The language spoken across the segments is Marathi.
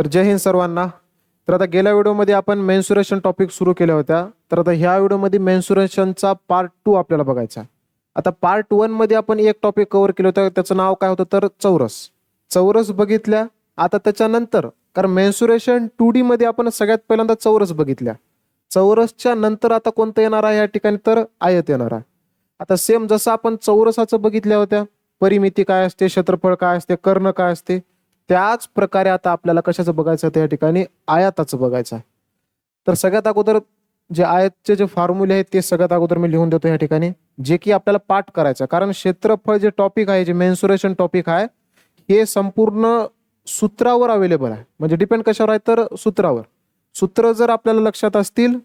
तर जय हिंद सर्वांना. तर आता गेल्या व्हिडिओमध्ये आपण मेन्सुरेशन टॉपिक सुरू केल्या होत्या. तर आता ह्या व्हिडिओमध्ये मेन्सुरेशनचा पार्ट 2 आपल्याला बघायचा. आता पार्ट 1 मध्ये आपण एक टॉपिक कव्हर केलं होतं, त्याचं नाव काय होतं तर चौरस. चौरस बघितल्या. आता त्याच्यानंतर कारण मेन्सुरेशन 2D मध्ये आपण सगळ्यात पहिल्यांदा चौरस बघितल्या. चौरसच्या नंतर आता कोणतं येणार आहे या ठिकाणी तर आयत येणार आहे. आता सेम जसं आपण चौरसाचं बघितल्या होत्या, परिमिती काय असते, क्षेत्रफळ काय असते, कर्ण काय असते, त्याच प्रकारे आता आपल्याला कशाचं बघायचं त्या ठिकाणी आयताचं बघायचं आहे. तर सगळ्यात अगोदर जे आयतचे जे फॉर्म्युले आहेत ते सगळ्यात अगोदर मी लिहून देतो या ठिकाणी, जे की आपल्याला पाठ करायचं. कारण क्षेत्रफळ जे टॉपिक आहे, जे मेन्सुरेशन टॉपिक आहे, हे संपूर्ण सूत्रावर अवेलेबल आहे. म्हणजे डिपेंड कशावर आहे तर सूत्रावर. सूत्र जर आपल्याला लक्षात असतील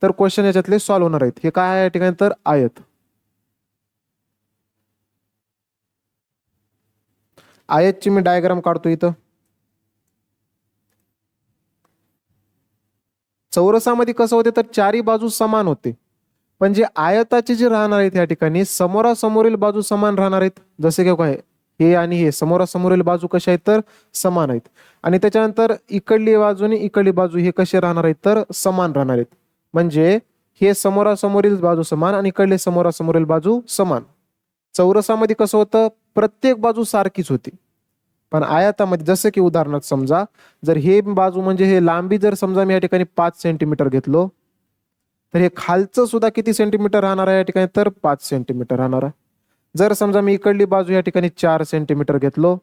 तर क्वेश्चन याच्यातले सॉल्व्ह होणार आहेत. हे काय आहे या ठिकाणी तर आयत. आयतची मी डायग्राम काढतो इथं. चौरसामध्ये कसं होते तर चारही बाजू समान होते, पण जे आयताचे जे राहणार आहेत या ठिकाणी समोरासमोरील बाजू समान राहणार आहेत. जसे की काय हे आणि हे समोरासमोरील बाजू कशा आहेत तर समान आहेत. आणि त्याच्यानंतर इकडली बाजू आणि इकडली बाजू हे कसे राहणार आहेत तर समान राहणार आहेत. म्हणजे हे समोरासमोरील बाजू समान आणि इकडले समोरासमोरील बाजू समान. चौरसामध्ये कसं होतं प्रत्येक बाजू सारखीच होती. पण आयतामध्ये जसं की उदाहरणार्थ समजा जर हे बाजू म्हणजे हे लांबी जर समजा मी या ठिकाणी 5 सेंटीमीटर घेतलो, तर हे खालचं सुद्धा किती सेंटीमीटर राहणार आहे या ठिकाणी तर 5 सेंटीमीटर राहणार आहे. जर समजा मी इकडली बाजू या ठिकाणी 4 सेंटीमीटर घेतलो,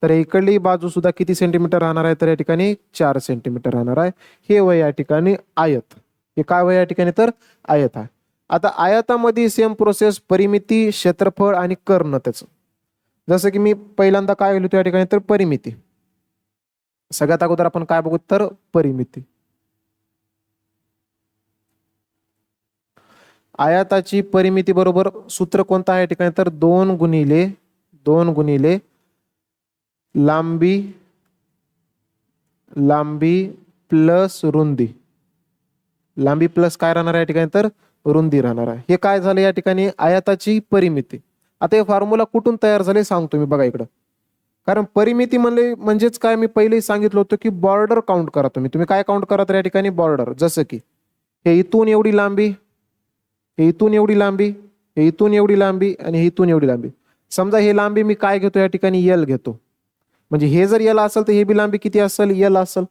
तर इकडली बाजू सुद्धा किती सेंटीमीटर राहणार आहे तर या ठिकाणी 4 सेंटीमीटर राहणार आहे. हे वय या ठिकाणी आयत. हे काय वय या ठिकाणी तर आयत आहे. आता आयतामध्ये सेम प्रोसेस परिमिती, क्षेत्रफळ आणि कर्ण त्याचं. जसं की मी पहिल्यांदा काय लिहितो या ठिकाणी तर परिमिती. सगळ्यात अगोदर आपण काय बघू तर परिमिती. आयताची परिमिती बरोबर सूत्र कोणतं आहे या ठिकाणी तर 2 गुणिले लांबी प्लस रुंदी. लांबी प्लस काय राहणार आहे या ठिकाणी तर रुंदी राहणार आहे. हे काय झालं या ठिकाणी आयताची परिमिती. आता हे फॉर्म्युला कुठून तयार झाले सांगतो मी, बघा इकडं. कारण परिमिती म्हणजेच काय मी पहिले सांगितलं होतं की बॉर्डर काउंट करा. तुम्ही काय काउंट करा तर या ठिकाणी बॉर्डर. जसं की हे इथून एवढी लांबी, हे इथून एवढी लांबी, हे इथून एवढी लांबी आणि हे इथून एवढी लांबी. समजा हे लांबी मी काय घेतो या ठिकाणी यल घेतो. म्हणजे हे जर यल असेल तर हे बी लांबी किती असेल यल असेल.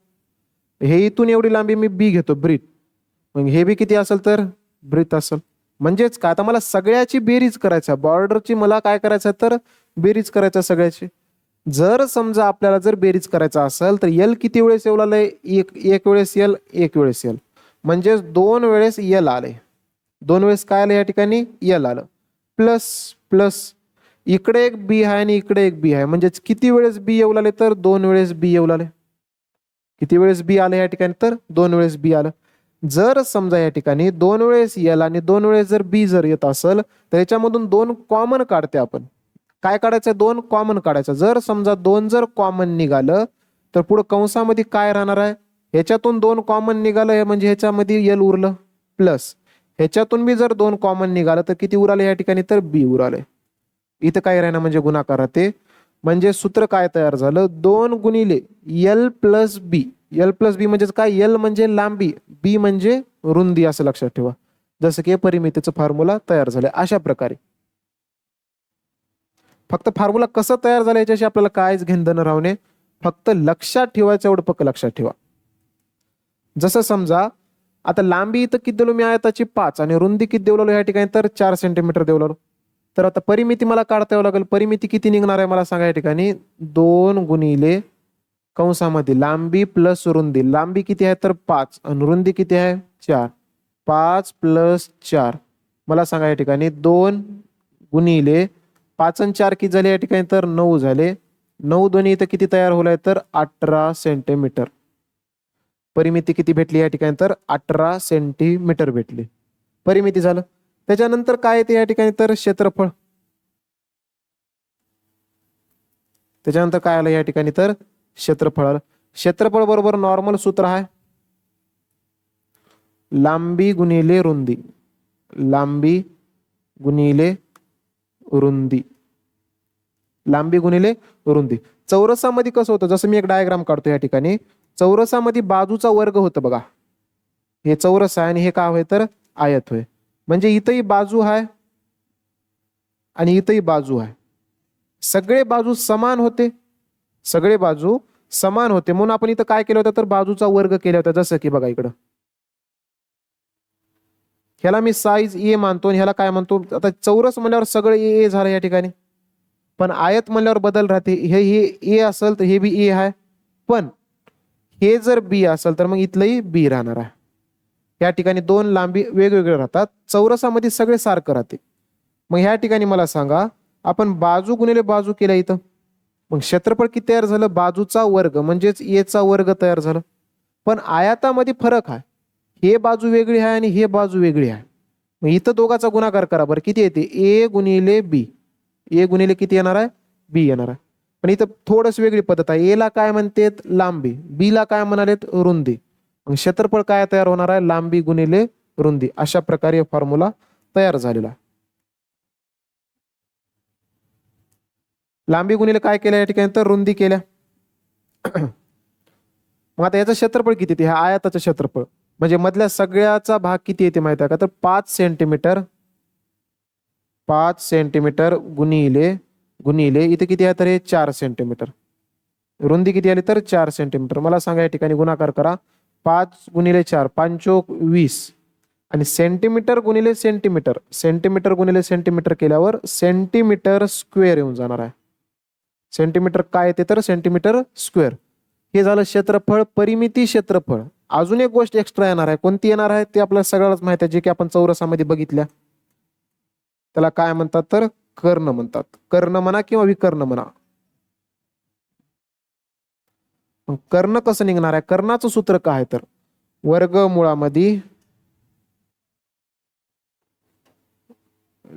हे इथून एवढी लांबी मी बी घेतो ब्रीथ. मग हे बी किती असेल तर ब्रीथ असेल. म्हणजेच काय आता मला सगळ्याची बेरीज करायचं, बॉर्डरची मला काय करायचं तर बेरीज करायचं सगळ्याची. जर समजा आपल्याला जर बेरीज करायचा असेल तर यल किती वेळेस येऊ आलंय एक वेळेस यल, एक वेळेस यल. म्हणजेच 2 वेळेस यल आले. 2 वेळेस काय आलं या ठिकाणी यल आलं. प्लस प्लस इकडे एक बी आहे आणि इकडे एक बी आहे. म्हणजेच किती वेळेस बी येऊ आले तर 2 वेळेस बी येऊ आले. किती वेळेस बी आले या ठिकाणी तर 2 वेळेस बी आलं. जर समजा या ठिकाणी 2 वेळेस यल आणि 2 वेळेस जर बी जर येत असेल तर याच्यामधून 2 कॉमन काढते आपण. काय काढायचं 2 कॉमन काढायचं. जर समजा 2 जर कॉमन निघालं तर पुढे कंसामध्ये काय राहणार आहे, ह्याच्यातून 2 कॉमन निघालं म्हणजे ह्याच्यामध्ये यल उरलं. प्लस ह्याच्यातून बी जर 2 कॉमन निघालं तर किती उराले या ठिकाणी तर बी उराले. इथं काय राहणार म्हणजे गुणाकार राहते. म्हणजे सूत्र काय तयार झालं 2 गुणिले यल प्लस बी. यल प्लस बी म्हणजे काय, यल म्हणजे लांबी, बी म्हणजे रुंदी असं लक्षात ठेवा. जसं की परिमितीचं फॉर्म्युला तयार झालं अशा प्रकारे. फक्त फॉर्म्युला कसं तयार झालं याच्याशी आपल्याला काहीच घेणं देणं राहू नये. फक्त लक्षात ठेवायचं एवढं फक्त लक्षात ठेवा. जसं समजा आता लांबी इथं किती दिलो मी आयताची 5 आणि रुंदी किती देऊ लागलो या ठिकाणी तर 4 सेंटीमीटर देऊ लागलो. तर आता परिमिती मला काढता यावं लागेल. परिमिती किती निघणार आहे मला सांगा या ठिकाणी 2 गुणिले कंसामध्ये लांबी प्लस रुंदी. लांबी किती आहे तर 5 आणि रुंदी किती आहे 4. 5 प्लस 4 मला सांगा या ठिकाणी 2 गुणिले 5 आणि 4 किती झाले या ठिकाणी तर 9 झाले. 9 दोन्ही इथं किती तयार होलाय तर 18 सेंटीमीटर. परिमिती किती भेटली या ठिकाणी तर 18 सेंटीमीटर भेटली. परिमिती झालं. त्याच्यानंतर काय येते या ठिकाणी तर क्षेत्रफळ. त्याच्यानंतर काय आलं या ठिकाणी तर क्षेत्रफळ आलं. क्षेत्रफळ बरोबर नॉर्मल सूत्र आहे लांबी गुणिले रुंदी. लांबी गुणिले रुंदी. लांबी गुणिले रुंदी. चौरसामध्ये कसं होतं, जसं मी एक डायग्राम काढतो या ठिकाणी, चौरसामध्ये बाजूचा वर्ग होतं बघा, हे चौरस आहे आणि हे काय होय तर आयत होय. म्हणजे इथंही बाजू आहे आणि इथंही बाजू आहे, सगळे बाजू समान होते, सगळे बाजू समान होते. म्हणून आपण इथं काय केलं होतं तर बाजूचा वर्ग केला होता. जसं की बघा इकडं, ह्याला मी साईज ए मानतो आणि ह्याला काय म्हणतो, आता चौरस म्हणल्यावर सगळं ए झालं या ठिकाणी, पण आयत म्हणल्यावर बदल राहते. हे ए असेल तर हे बी ए आहे, पण हे जर बी असेल तर मग इथलंही बी राहणार आहे. या ठिकाणी दोन लांबी वेगवेगळे राहतात, चौरसामध्ये सगळे सारखं राहते. मग ह्या ठिकाणी मला सांगा, आपण बाजू गुणिले बाजू केल्या इथं, मग क्षेत्रफळ किती तयार झालं, बाजूचा वर्ग म्हणजेच एचा वर्ग तयार झालं. पण आयातामध्ये फरक आहे, हे बाजू वेगळी आहे आणि हे बाजू वेगळी आहे. मग इथं दोघाचा गुणाकार करा बरं, किती येते, ए गुणिले बी, ए गुणिले किती येणार आहे, बी येणार आहे. पण इथं थोडस वेगळी पद्धत आहे, ए ला काय म्हणतात लांबी, बी ला काय म्हणालेत रुंदी. मग क्षेत्रफळ काय तयार होणार आहे, लांबी गुणिले रुंदी. अशा प्रकारे फॉर्म्युला तयार झालेला. लांबी गुणिले काय केल्या या ठिकाणी तर रुंदी केल्या. मग आता याचं क्षेत्रफळ किती येते, ह्या आयताचं क्षेत्रफळ म्हणजे मधल्या सगळ्याचा भाग किती येते माहिती आहे का, तर 5 सेंटीमीटर, 5 सेंटीमीटर गुणिले गुणिले इथे किती आहे तर हे 4 सेंटीमीटर, रुंदी किती आली तर 4 सेंटीमीटर. मला सांगा या ठिकाणी गुणाकार करा, 5 गुणिले 4 5 20 आणि सेंटीमीटर गुणिले सेंटीमीटर, सेंटीमीटर गुणिले सेंटीमीटर केल्यावर सेंटीमीटर स्क्वेअर येऊन जाणार आहे. सेंटीमीटर काय येते तर सेंटीमीटर स्क्वेअर. हे झालं क्षेत्रफळ, परिमिती क्षेत्रफळ. अजून एक गोष्ट एक्स्ट्रा येणार आहे, कोणती येणार आहे ते आपल्याला सगळ्यालाच माहिती आहे, जे की आपण चौरसामध्ये बघितल्या. त्याला काय म्हणतात तर कर्ण म्हणतात, कर्ण म्हणा किंवा विकर्ण म्हणा. कर्ण कसं निघणार आहे, कर्णाचं सूत्र काय आहे तर वर्गमुळामध्ये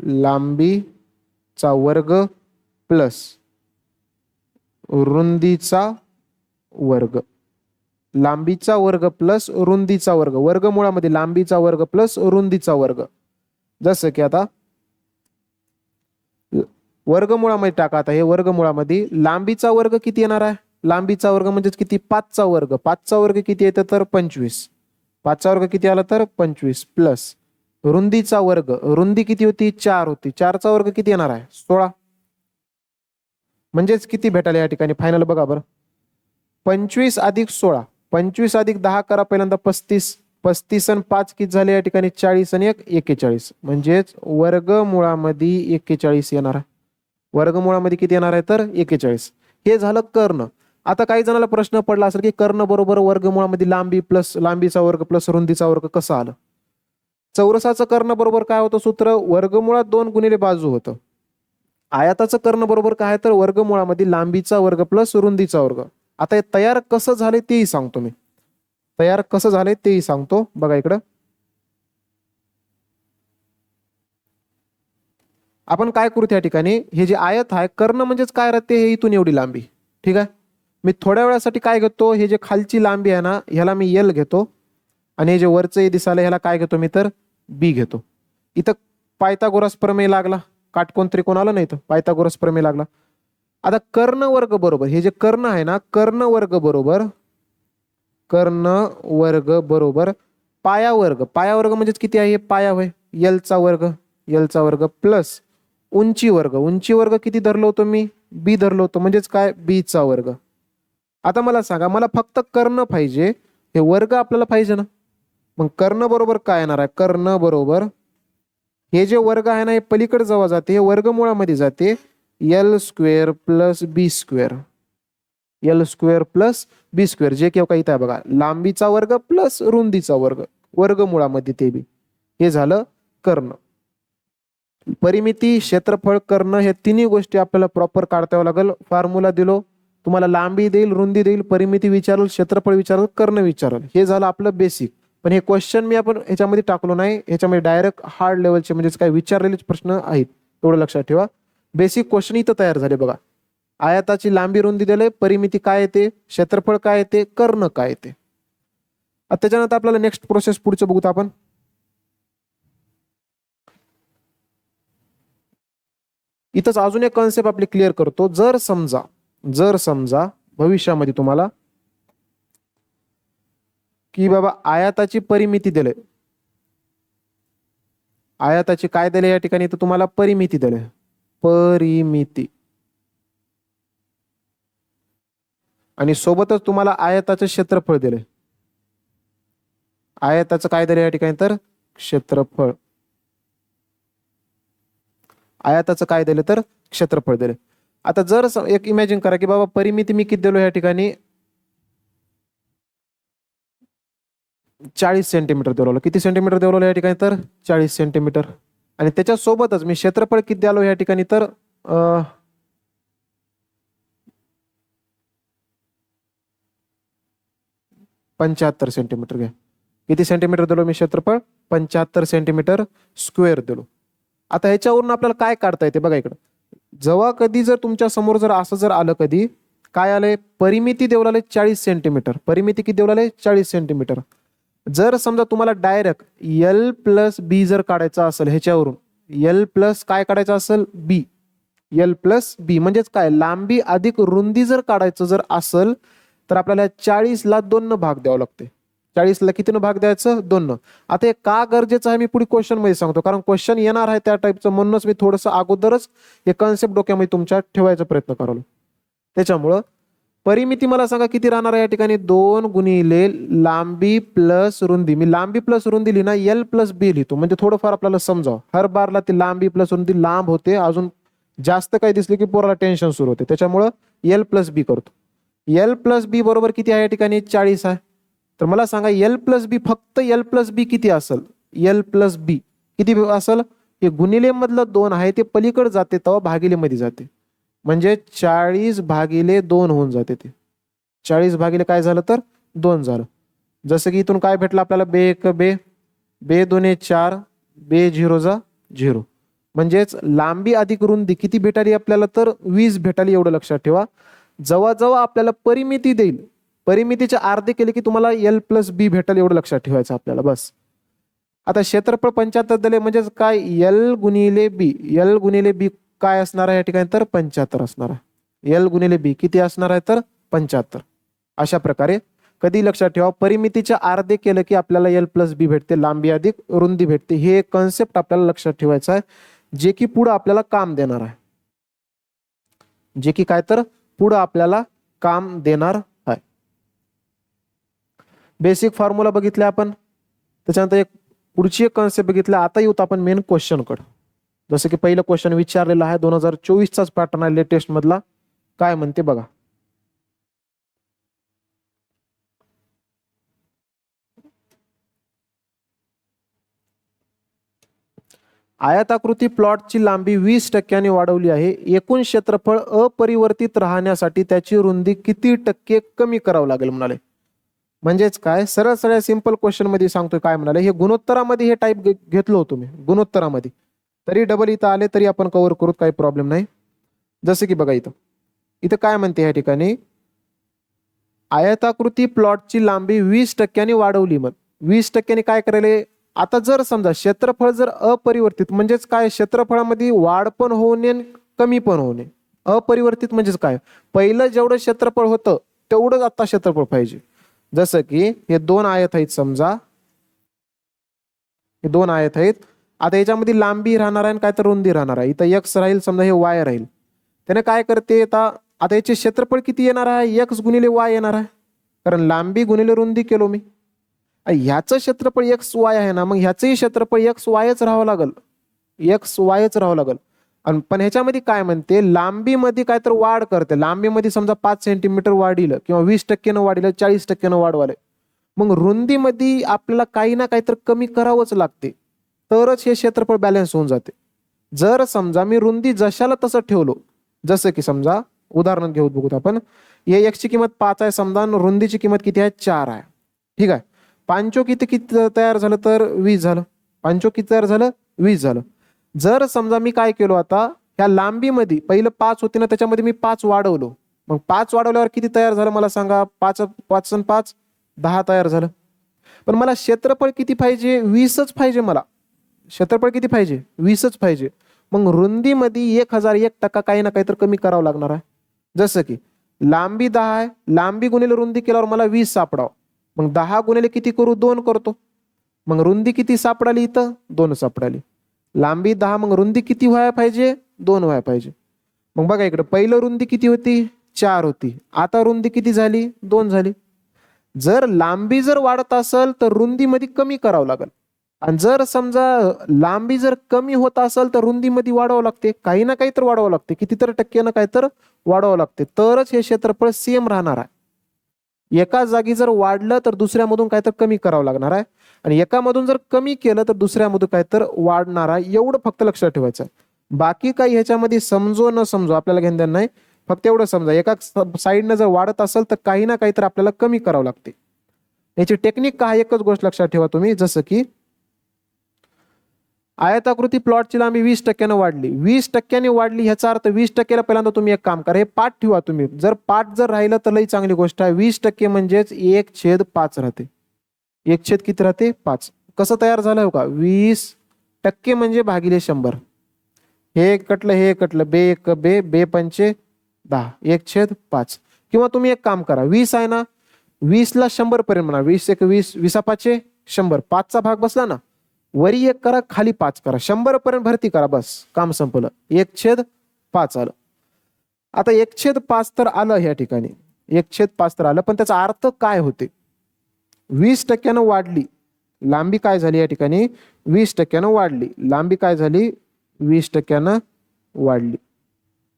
लांबीचा वर्ग प्लस रुंदीचा वर्ग, लांबीचा वर्ग प्लस रुंदीचा वर्ग, वर्गमुळामध्ये लांबीचा वर्ग प्लस रुंदीचा वर्ग. जसं की आता वर्गमुळामध्ये टाका, आता हे वर्गमुळामध्ये लांबीचा वर्ग किती येणार आहे, लांबीचा वर्ग म्हणजेच किती 5चा वर्ग, 5चा वर्ग किती येतं तर 25, 5चा वर्ग किती आला तर 25 प्लस रुंदीचा वर्ग, रुंदी किती होती 4 होती, 4चा वर्ग किती येणार आहे 16. म्हणजेच किती भेटायला या ठिकाणी फायनल बघा बरं, 25 अधिक 16, 25 अधिक 10 करा पहिल्यांदा 35, 35 आणि 5 किती झाले या ठिकाणी 40 आणि 1 41, म्हणजेच वर्गमुळामध्ये 41 येणार आहे. वर्गमुळामध्ये किती येणार आहे तर 41. हे झालं कर्ण. आता काही जणांना प्रश्न पडला असेल की कर्ण बरोबर वर्गमुळामध्ये लांबी प्लस लांबीचा वर्ग प्लस रुंदीचा वर्ग कसं आलं. चौरसाचं कर्ण बरोबर काय होतं सूत्र, वर्गमुळात 2 गुणिले बाजू होतं. आयताचं कर्ण बरोबर काय आहे तर वर्गमुळामध्ये लांबीचा वर्ग प्लस रुंदीचा वर्ग. आता हे तयार कसं झाले तेही सांगतो मी, तयार कसं झाले तेही सांगतो. बघा इकडं आपण काय करू, त्या ठिकाणी हे जे आयत आहे, कर्ण म्हणजेच काय राहते, हे इथून एवढी लांबी, ठीक आहे. मी थोड्या वेळासाठी काय घेतो, हे जे खालची लांबी आहे ना ह्याला मी एल घेतो आणि हे जे वरचं हे दिसायला ह्याला काय घेतो मी तर बी घेतो. इथं पायथागोरस प्रमेय लागला, काटकोन त्रिकोण आला नाही तर पायथागोरस प्रमेय लागला. आता कर्ण वर्ग बरोबर हे जे कर्ण आहे ना, कर्ण वर्ग बरोबर, कर्ण वर्ग बरोबर पाया वर्ग, पाया वर्ग म्हणजेच किती आहे पाया होय, एलचा वर्ग, एलचा वर्ग प्लस उंची वर्ग, उंची वर्ग किती धरलो होतो मी बी धरलो होतो, म्हणजेच काय बी चा वर्ग. आता मला सांगा, मला फक्त कर्ण पाहिजे, हे वर्ग आपल्याला पाहिजे ना. मग कर्ण बरोबर काय येणार आहे, कर्ण बरोबर हे जे वर्ग आहे ना हे पलीकडे जवळ जाते, हे वर्गमुळामध्ये जाते, एल स्क्वेअर प्लस बी स्क्वेअर, एल स्क्वेअर प्लस बी स्क्वेअर, जे केव्हा इथं आहे बघा, लांबीचा वर्ग प्लस रुंदीचा वर्ग वर्गमुळामध्ये ते बी. हे झालं कर्ण. परिमिती, क्षेत्रफळ, कर्ण हे तिन्ही गोष्टी आपल्याला प्रॉपर काढतावं लागेल. फॉर्म्युला दिलो तुम्हाला, लांबी देईल, रुंदी देईल, परिमिती विचारल, क्षेत्रफळ विचारल, कर्ण विचारल. हे झालं आपलं बेसिक. पण हे क्वेश्चन मी आपण ह्याच्यामध्ये टाकलो नाही, ह्याच्यामध्ये डायरेक्ट हार्ड लेवलचे म्हणजेच काय विचारलेले प्रश्न आहेत, एवढं लक्षात ठेवा. बेसिक क्वेश्चन इथं तयार झाले बघा. आयताची लांबी रुंदी दिले, परिमिती काय येते, क्षेत्रफळ काय येते, कर्ण काय येते. आता त्याच्यानंतर आपल्याला नेक्स्ट प्रोसेस पुढचं बघूत आपण. इथंच अजून एक कॉन्सेप्ट आपली क्लिअर करतो. जर समजा भविष्यामध्ये तुम्हाला की बाबा आयताची परिमिती दिले, आयताची काय दिले या ठिकाणी, तर तुम्हाला परिमिती दिले, परिमिती, आणि सोबतच तुम्हाला आयताचं क्षेत्रफळ दिले. आयताचं काय दिलं या ठिकाणी, तर क्षेत्रफळ. आयताचं काय दिलं, तर क्षेत्रफळ दिले. आता जर एक इमॅजिन करा की बाबा परिमिती मी किती दिलो या ठिकाणी, 40 सेंटीमीटर दिलं. किती सेंटीमीटर दिलं या ठिकाणी, तर 40 सेंटीमीटर. आणि त्याच्या सोबतच मी क्षेत्रफळ किती द्यालो या ठिकाणी, तर 75 सेंटीमीटर घ्या. किती सेंटीमीटर दिलो मी क्षेत्रफळ, 75 सेंटीमीटर स्क्वेअर दिलो. आता ह्याच्यावरून आपल्याला काय काढता येते बघा इकडं. जेव्हा कधी जर तुमच्या समोर जर असं जर आलं, कधी काय आलंय, परिमिती देवलाले 40 सेंटीमीटर, परिमिती किती देवलाले 40 सेंटीमीटर. जर समजा तुम्हाला डायरेक्ट एल प्लस बी जर काढायचा असेल, ह्याच्यावरून एल प्लस काय काढायचं असेल, बी, एल प्लस बी म्हणजेच काय, लांबी अधिक रुंदी जर काढायचं जर असेल तर आपल्याला 40ला 2 भाग द्यावं लागते. 40ला कितीनं भाग द्यायचं, 2. आता हे का गरजेचं आहे मी पुढे क्वेश्चन मध्ये सांगतो, कारण क्वेश्चन येणार आहे त्या टाईपचं, म्हणूनच मी थोडंसं अगोदरच हे कॉन्सेप्ट डोक्यामध्ये तुमच्या ठेवायचा प्रयत्न करालो. त्याच्यामुळं परिमिती मला सांगा किती राहणार आहे या ठिकाणी, 2 गुणिले लांबी प्लस रुंदी. मी लांबी प्लस रुंदी लिहिना, एल प्लस बी लिहितो, म्हणजे थोडंफार आपल्याला समजावं. हर बारला ती लांबी प्लस रुंदी लांब होते, अजून जास्त काही दिसले की पोराला टेन्शन सुरू होते. त्याच्यामुळं एल प्लस बी करतो. एल प्लस बी बरोबर किती आहे या ठिकाणी, 40 आहे. तर मला सांगा एल प्लस बी, फक्त एल प्लस बी किती असेल, एल प्लस बी किती असेल, हे गुणिले मधलं 2 आहे ते पलीकडे जाते तेव्हा भागिले मध्ये जाते, म्हणजे 40 भागिले 2 होऊन जाते. ते 40 भागिले काय झालं, तर 2 झालं. जसं की इथून काय भेटलं आपल्याला, बे 1 बे, बे 2 4, बे 0 जा 0. म्हणजेच लांबी अधिक रुंदी किती भेटाली आपल्याला, तर 20 भेटाली. एवढं लक्षात ठेवा. जवळ आपल्याला परिमिती देईल, परिमितीचे अर्धे केले की तुम्हाला एल प्लस बी भेटेल, एवढं लक्षात ठेवायचं आपल्याला बस. आता क्षेत्रफळ 75 दिले, म्हणजेच काय, एल गुणिले बी, एल गुणिले बी काय असणार आहे या ठिकाणी, तर 75 असणार आहे. एल गुणिले बी किती असणार आहे, तर 75. अशा प्रकारे कधी लक्षात ठेवा, परिमितीचे अर्धे केलं की आपल्याला एल प्लस बी भेटते, लांबी अधिक रुंदी भेटते. हे एक कॉन्सेप्ट आपल्याला लक्षात ठेवायचं आहे, जे की पुढे आपल्याला काम देणार आहे, जे की काय, तर पुढे आपल्याला काम देणार आहे. बेसिक फॉर्म्युला बघितले आपण, त्याच्यानंतर एक पुढची एक कॉन्सेप्ट बघितला. आता येऊत आपण मेन क्वेश्चन कडे. जसं की पहिलं क्वेश्चन विचारलेलं आहे, 2024चाच पॅटर्न आहे लेटेस्ट मधला. काय म्हणते बघा. आयताकृती प्लॉटची लांबी 20% वाढवली आहे. एकूण क्षेत्रफळ अपरिवर्तित राहण्यासाठी त्याची रुंदी किती टक्के कमी करावं लागेल म्हणाले. म्हणजेच काय, सरळ सरळ सिंपल क्वेश्चन मध्ये सांगतोय. काय म्हणाले, हे गुणोत्तरामध्ये हे टाईप घेतलो होतो मी, गुणोत्तरामध्ये तरी डबल इथं आले तरी आपण कव्हर करू, काही प्रॉब्लेम नाही. जसं की बघा इथं इथं काय म्हणते या ठिकाणी, आयताकृती प्लॉटची लांबी 20% वाढवली. मग 20% काय करायला, आता जर समजा क्षेत्रफळ जर अपरिवर्तित, म्हणजेच काय, क्षेत्रफळामध्ये वाढ पण होणे कमी पण होणे. अपरिवर्तित म्हणजेच काय, पहिलं जेवढं क्षेत्रफळ होतं तेवढंच आता क्षेत्रफळ पाहिजे. जसं की हे 2 आयत आहेत, समजा हे 2 आयत आहेत. आता याच्यामध्ये लांबी राहणार आहे, काय तर रुंदी राहणार आहे. इथं एक्स राहील, समजा हे वाय राहील. त्याने काय करते, आता याचे क्षेत्रफळ किती येणार आहे, एक्स गुणिले वाय येणार आहे, कारण लांबी गुणिले रुंदी केलो मी. ह्याचं क्षेत्रफळ एक्स वाय आहे ना, मग ह्याचंही क्षेत्रफळ एक्स वायच राहावं लागल, एक्स वायच राहावं लागल. आणि पण ह्याच्यामध्ये काय म्हणते, लांबीमध्ये काय तर वाढ करते. लांबीमध्ये समजा 5 सेंटीमीटर वाढीलं किंवा 20% वाढीलं, 40% वाढवाले. मग रुंदीमध्ये आपल्याला काही ना काही तर कमी करावंच लागते, तरच हे क्षेत्रफळ बॅलन्स होऊन जाते. जर समजा मी रुंदी जशाला तसं ठेवलो, जसं की समजा उदाहरण घेऊ बघू आपण, हे एक्सची किंमत 5 आहे समजा, रुंदीची किंमत किती आहे, 4 आहे. ठीक आहे, पांचो किती किती तयार झालं, तर 20 झालं. पांचो किती तयार झालं, 20 झालं. जर समजा मी काय केलो, आता ह्या लांबीमध्ये पहिलं 5 होते ना, त्याच्यामध्ये मी 5 वाढवलो. मग 5 वाढवल्यावर किती तयार झालं मला सांगा, 5 5 5 10 तयार झालं. पण मला क्षेत्रफळ किती पाहिजे, 20च पाहिजे. मला क्षेत्रफळ किती पाहिजे, 20च पाहिजे. मग रुंदीमध्ये 1001% काही ना काही तर कमी करावं लागणार आहे. जसं की लांबी 10 आहे, लांबी गुणिले रुंदी केल्यावर मला 20 सापडावं. मग 10 गुणिले किती करू, 2 करतो. मग रुंदी किती सापडाली इथं, 2 सापडाली. लांबी 10, मग रुंदी किती व्हायला पाहिजे, 2 व्हायला पाहिजे. मग बघा इकडे पहिलं रुंदी किती होती, 4 होती. आता रुंदी किती झाली, 2 झाली. जर लांबी जर वाढत असेल तर रुंदीमध्ये कमी करावं लागेल. आणि जर समजा लांबी जर कमी होत असेल तर रुंदीमध्ये वाढवावं लागते, काही ना काही तर वाढवावं लागते, कितीतरी टक्क्यानं काही तर वाढवावं लागते, तरच हे क्षेत्रफळ सेम राहणार आहे. एका जागी जर वाढलं तर दुसऱ्यामधून काय तर कमी करावं लागणार आहे, आणि एकामधून जर कमी केलं तर दुसऱ्यामधून काय तर वाढणार आहे. एवढं फक्त लक्षात ठेवायचं आहे. बाकी काही ह्याच्यामध्ये समजो न समजो आपल्याला घेणं देणं नाही. फक्त एवढं समजा एका साईडनं जर वाढत असेल तर काही ना काही तर आपल्याला कमी करावं लागते. याची टेक्निक काय, एकच गोष्ट लक्षात ठेवा तुम्ही. जसं की आयताकृती प्लॉटची लांबी 20% वाढली, 20% वाढली, ह्याचा अर्थ 20%ला पहिल्यांदा तुम्ही एक काम करा, हे पाठ ठेवा तुम्ही. जर पाठ जर राहिलं तर लई चांगली गोष्ट आहे. 20% म्हणजेच 1/5 राहते. 1 किती राहते, 5. कसं तयार झालं हो का, 20% म्हणजे भागिले 100. हे कटलं, हे कटलं, बे एक बे, बे पंचे 10, 1/5. किंवा तुम्ही एक काम करा, 20 आहे ना, 20ला 100 पर्यंत म्हणा. 20 एक 20, 20 5 100, 5चा भाग बसला ना, वरी 1 करा, खाली 5 करा, 100 पर्यंत भरती करा, बस काम संपलं. 1/5 आलं. आता 1/5 तर आलं ह्या ठिकाणी, 1/5 तर आलं, पण त्याचा अर्थ काय होते, 20% वाढली लांबी, काय झाली या ठिकाणी, 20% वाढली लांबी, काय झाली, 20% वाढली.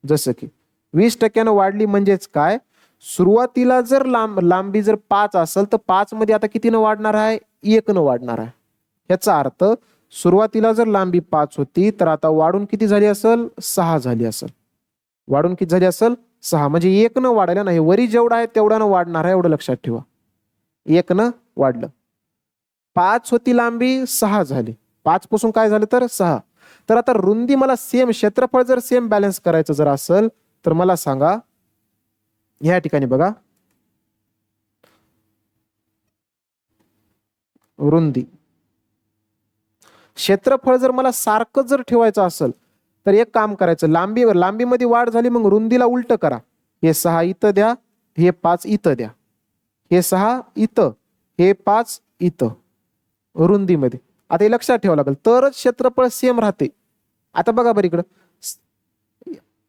जसं की 20% वाढली म्हणजेच काय, सुरुवातीला जर लांबी जर 5 असेल तर 5 मध्ये आता कितीनं वाढणार आहे, 1 वाढणार आहे. याचा अर्थ सुरुवातीला जर लांबी 5 होती तर आता वाढून किती झाली असेल, 6 झाली असेल. वाढून किती झाली असेल, 6. म्हणजे 1 वाढायला नाही, वरी जेवढा आहे तेवढ्यानं वाढणार आहे, एवढं लक्षात ठेवा. 1 वाढलं. 5 होती लांबी, 6 झाली. 5 पासून काय झालं तर 6. तर आता रुंदी मला सेम, क्षेत्रफळ जर सेम बॅलन्स करायचं जर असेल तर मला सांगा, ह्या ठिकाणी बघा, रुंदी क्षेत्रफळ जर मला सारखं जर ठेवायचं असेल तर एक काम करायचं, लांबीमध्ये वाढ झाली, मग रुंदीला उलट करा. हे 6 इथं द्या, हे 5 इथं द्या, हे 6 इथं, हे 5 इथं रुंदीमध्ये. आता हे लक्षात ठेवावं लागेल, तरच क्षेत्रफळ सेम राहते. आता बघा बरं इकडं,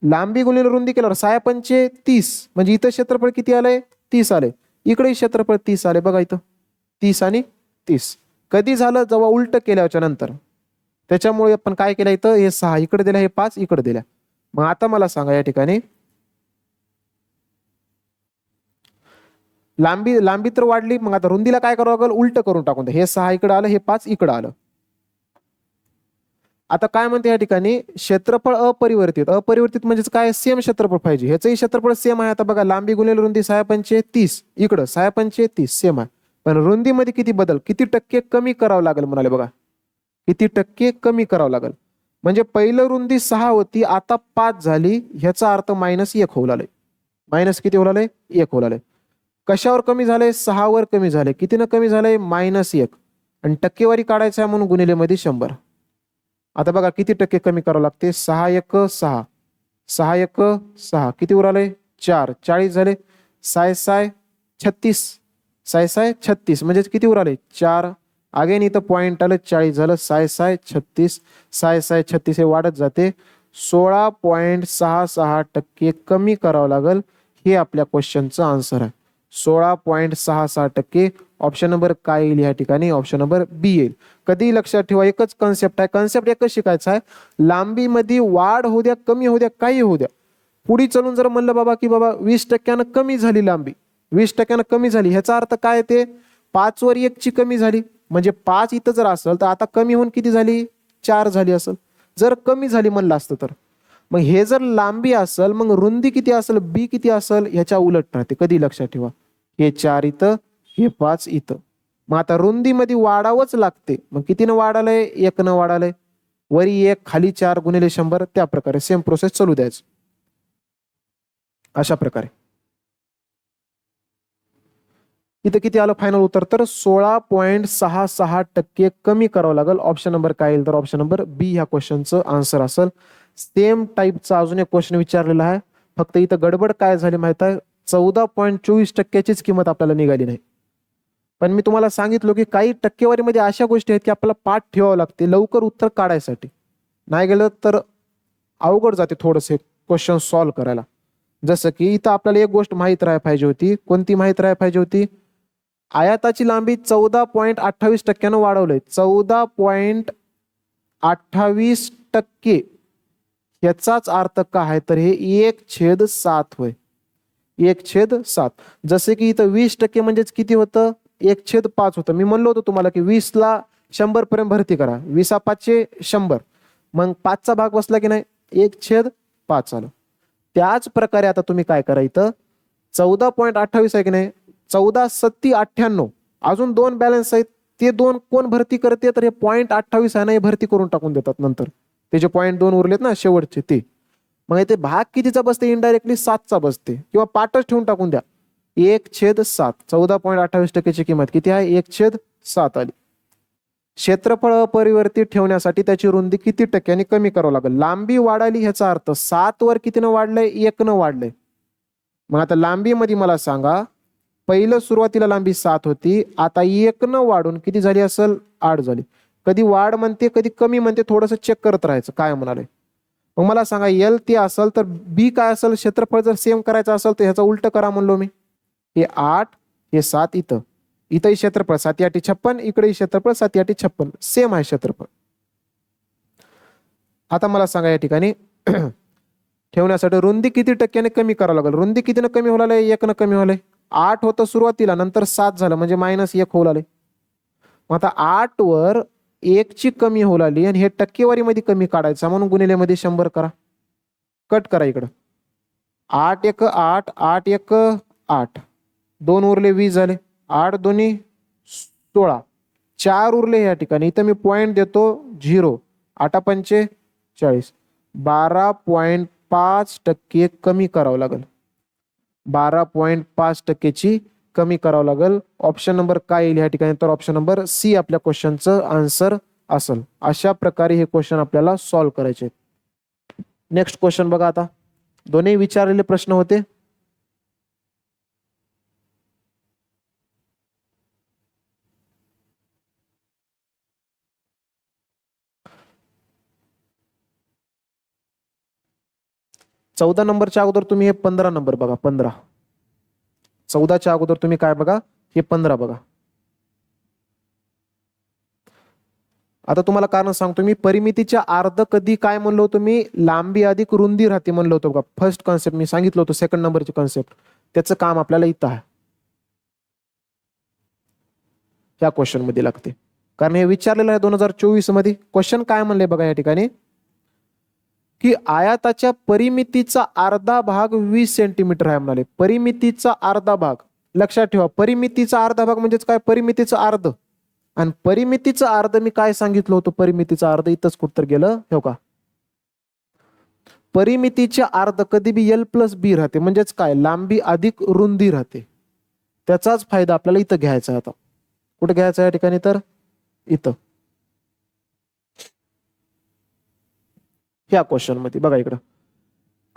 लांबी गुणिले रुंदी केल्यावर 6 पंचे 30, म्हणजे इथं क्षेत्रफळ किती आलंय, 30 आले. इकडे क्षेत्रफळ 30 आले. बघा इथं 30 आणि 30 कधी झालं, जेव्हा उलट केल्याच्या नंतर. त्याच्यामुळे आपण काय केलं, इथं हे 6 इकडे दिल्या, हे 5 इकडे दिल्या. मग आता मला सांगा, या ठिकाणी लांबी तर वाढली, मग आता रुंदीला काय करावं लागेल, उलट करून टाकून द्या. हे 6 इकडे आलं, हे 5 इकडे आलं. आता काय म्हणते या ठिकाणी, क्षेत्रफळ अपरिवर्तित म्हणजेच काय, सेम क्षेत्रफळ पाहिजे. ह्याचंही क्षेत्रफळ सेम आहे. आता बघा, लांबी गुणिले रुंदी 6 पंचे 30, इकडं 6 पंचे 30 सेम आहे, पण रुंदीमध्ये किती बदल, किती टक्के कमी करावं लागेल म्हणाले. बघा किती टक्के कमी करावं लागेल. म्हणजे पहिलं रुंदी 6 होती, आता 5 झाली, ह्याचा अर्थ -1 होऊ लागले. मायनस किती होऊ लागले, 1 होऊ लागले. कशावर कमी झाले, 6 वर कमी झाले. कितीनं कमी झाले, -1. आणि टक्केवारी काढायचं आहे म्हणून गुणिले मध्ये 100. आता बघा किती टक्के कमी करावं लागते, 6 1 6, 6 1 6, किती वर आले, 4, 40 झाले. 6 6 36, 6 6 36 म्हणजे किती वर आले, 4. अगेन इथं पॉईंट आलं, 40 झालं. 6 6 36, 6 6 36 हे वाढत जाते. 16.66% कमी करावं लागेल. हे आपल्या क्वेश्चनचं आन्सर आहे. 16.66%. ऑप्शन नंबर काय येईल या ठिकाणी, ऑप्शन नंबर बी येईल. कधी लक्षात ठेवा, एकच कन्सेप्ट आहे, कन्सेप्ट एकच शिकायचा आहे. लांबीमध्ये वाढ होऊ द्या, कमी होऊ द्या, काही होऊ द्या. पुढे चलून जर म्हणलं बाबा की बाबा 20% कमी झाली लांबी, 20% कमी झाली, ह्याचा अर्थ काय, ते 5 वर 1 कमी झाली. म्हणजे 5 इथं जर असेल तर आता कमी होऊन किती झाली, 4 झाली असेल. जर कमी झाली म्हणलं असतं तर. मग हे जर लांबी असेल, मग रुंदी किती असेल, बी किती असेल, ह्याच्या उलट राहते. कधी लक्षात ठेवा, हे 4 इथं, हे 5 इथं. मग आता रुंदीमध्ये वाढावंच लागते. मग कितीनं वाढालंय, 1 वाढालंय, वरी 1 खाली 4 गुणिले 100. त्या प्रकारे सेम प्रोसेस चालू द्यायचं अशा प्रकारे. इथं किती आलं फायनल उत्तर, तर 16.66% कमी करावं लागेल. ऑप्शन नंबर काय येईल, तर ऑप्शन नंबर बी ह्या क्वेश्चनचं आन्सर असेल. सेम टाईपचा अजून एक क्वेश्चन विचारलेला आहे, फक्त इथं गडबड काय झाली माहित आहे, 14.24%चीच किंमत आपल्याला निघाली नाही. पण मी तुम्हाला सांगितलं की काही टक्केवारीमध्ये अशा गोष्टी आहेत की आपल्याला पाठ ठेवावं लागते लवकर उत्तर काढायसाठी, नाही गेलं तर अवघड जाते थोडंसे क्वेश्चन सॉल्व्ह करायला. जसं की इथं आपल्याला एक गोष्ट माहीत राहायला पाहिजे होती. कोणती माहीत राहायला पाहिजे होती, आयाताची लांबी 14.28% वाढवलंय. 14.28% याचाच अर्थ काय आहे, तर हे 1/7 होय. 1/7. जसे की इथं 20% म्हणजेच किती होतं, 1/5 होतं. मी म्हणलो होतो तुम्हाला की 20ला 100 पर्यंत भरती करा, 20/5 100, मग 5चा भाग बसला की नाही, 1/5 आलं. त्याच प्रकारे आता तुम्ही काय करा, इथं 14.28 आहे की नाही, 14×7=98, अजून 2 बॅलन्स आहेत, ते 2 कोण भरती करते, तर हे 0.28 आहे ना, हे भरती करून टाकून देतात नंतर. ते जे 0.2 उरलेत ना शेवटचे ते, मग इथे भाग कितीचा बसते, इनडायरेक्टली 7चा बसते, किंवा पाठच ठेवून टाकून द्या, 1/7. 14.28%ची किंमत किती आहे, 1/7 आली. क्षेत्रफळ अपरिवर्तित ठेवण्यासाठी त्याची रुंदी किती टक्क्यांनी कमी करावं लागेल. लांबी वाढाली ह्याचा अर्थ 7 वर कितीनं वाढलंय, 1नं वाढलंय. मग आता लांबीमध्ये मला सांगा, पहिलं सुरुवातीला लांबी 7 होती, आता 1नं वाढून किती झाली असेल, 8 झाली. कधी वाढ म्हणते कधी कमी म्हणते, थोडंसं चेक करत राहायचं काय म्हणाले. मग मला सांगा एल ते असेल तर बी काय असेल, क्षेत्रफळ जर सेम करायचं असेल तर ह्याचा उलट करा म्हणलो मी. हे 8 हे 7, इथंही क्षेत्रफळ 7×8=56, इकडेही क्षेत्रफळ 7×8=56, सेम आहे क्षेत्रफळ. आता मला सांगा या ठिकाणी ठेवण्यासाठी रुंदी किती टक्क्याने कमी करावं लागेल. रुंदी कितीनं कमी होलाय, 1नं कमी होलाय. 8 होतं सुरुवातीला, नंतर 7 झालं, म्हणजे -1 होऊ लागले. मग आता 8 वर 1ची कमी होऊ लागली आणि हे टक्केवारीमध्ये कमी काढायचा म्हणून गुणिलेमध्ये 100 करा, कट करा इकडं. 8×1=8, 8×1=8, 2 उरले 20 झाले, 8×2 16, 4 उरले या ठिकाणी. इथं मी पॉईंट देतो 0, 8×5 40, 12.5% कमी करावं लागेल. 12.5%ची कमी करावं लागेल. ऑप्शन नंबर काय येईल या ठिकाणी, तर ऑप्शन नंबर सी आपल्या क्वेश्चनचं आन्सर असेल. अशा प्रकारे हे क्वेश्चन आपल्याला सॉल्व्ह करायचे. नेक्स्ट क्वेश्चन बघा. आता दोन्ही विचारलेले प्रश्न होते. चौदा नंबरच्या अगोदर तुम्ही हे 15 नंबर बघा. 14च्या अगोदर तुम्ही काय बघा, हे 15 बघा. आता तुम्हाला कारण सांगतो मी, परिमितीच्या अर्ध कधी काय म्हणलो होतो मी, लांबी अधिक रुंदी राहते म्हणलो होतो बघा. फर्स्ट कॉन्सेप्ट मी सांगितलं होतं, सेकंड नंबरची कॉन्सेप्ट, त्याचं काम आपल्याला इथं आहे, ह्या क्वेश्चन मध्ये लागते. कारण हे विचारलेलं आहे 2024 मध्ये. क्वेश्चन काय म्हणले बघा या ठिकाणी, की आयाताच्या परिमितीचा अर्धा भाग 20 सेंटीमीटर आहे म्हणाले. परिमितीचा अर्धा भाग, लक्षात ठेवा, परिमितीचा अर्धा भाग म्हणजेच काय, परिमितीचं अर्ध. आणि परिमितीचं अर्ध मी काय सांगितलं होतं, परिमितीचं अर्ध इथंच कुठं गेलं, हो का. परिमितीच्या अर्ध कधी बी L+B राहते, म्हणजेच काय, लांबी अधिक रुंदी राहते. त्याचाच फायदा आपल्याला इथं घ्यायचा आहे. आता कुठे घ्यायचा या ठिकाणी, तर इथं ह्या क्वेश्चन मध्ये बघा इकडं.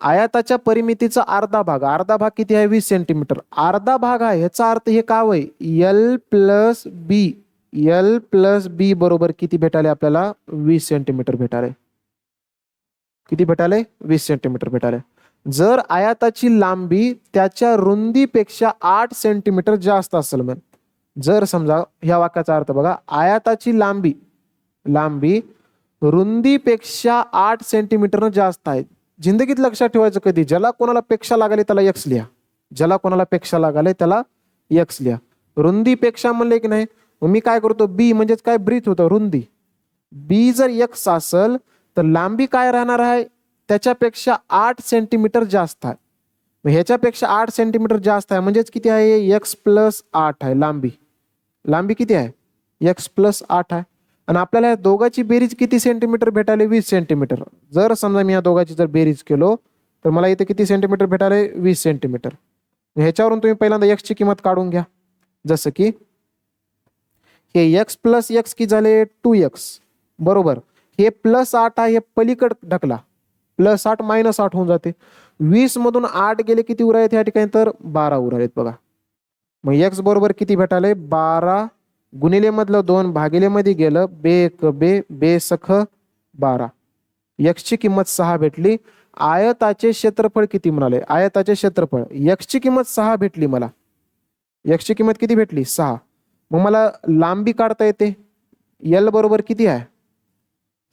आयाताच्या परिमितीचा अर्धा भाग, अर्धा भाग किती आहे, 20 सेंटीमीटर. अर्धा भाग आहे ह्याचा अर्थ हे काय होय, L+B. L+B बरोबर किती भेटाले आपल्याला, 20 सेंटीमीटर भेटाले. किती भेटाले, 20 सेंटीमीटर भेटाले. जर आयाताची लांबी त्याच्या रुंदीपेक्षा 8 सेंटीमीटर जास्त असेल, मग जर समजा ह्या वाक्याचा अर्थ बघा, आयाताची लांबी रुंदीपेक्षा 8 सेंटीमीटर जास्त आहे. जिंदगीत लक्षात ठेवायचं, कधी ज्याला कोणाला पेक्षा लागले त्याला एक्स लिहा, ज्याला कोणाला पेक्षा लागले त्याला एक्स लिहा. रुंदीपेक्षा म्हणले की नाही, मी काय करतो, बी म्हणजेच काय, ब्रीथ होतं, रुंदी. बी जर एक्स असेल तर लांबी काय राहणार आहे, त्याच्यापेक्षा 8 सेंटीमीटर जास्त आहे. मग ह्याच्यापेक्षा 8 सेंटीमीटर जास्त आहे म्हणजेच किती आहे, x+8 आहे. लांबी किती आहे, x+8 आहे. आणि आपल्याला या दोघांची बेरीज किती सेंटीमीटर भेटाले, 20 सेंटीमीटर. जर समजा मी या दोघांची जर बेरीज केलो तर मला इथे किती सेंटीमीटर भेटाले, 20 सेंटीमीटर. ह्याच्यावरून तुम्ही पहिल्यांदा x ची किंमत काढून घ्या. जसं की हे x प्लस एक्स किती झाले 2x बरोबर. हे +8 आहे, हे पलीकड ढकला, +8 -8 होऊन जाते. 20 मधून 8 गेले किती उरायत या ठिकाणी तर 12 उरायत बघा. मग x बरोबर किती भेटाले 12 गुणिले मधलं 2 भागिले मध्ये गेलं बे सख 12. x ची किंमत 6 भेटली. आयताचे क्षेत्रफळ किती म्हणाले, आयताचे क्षेत्रफळ x ची किंमत 6 भेटली मला. x ची किंमत किती भेटली 6. मग मला लांबी काढता येते. L बरोबर किती आहे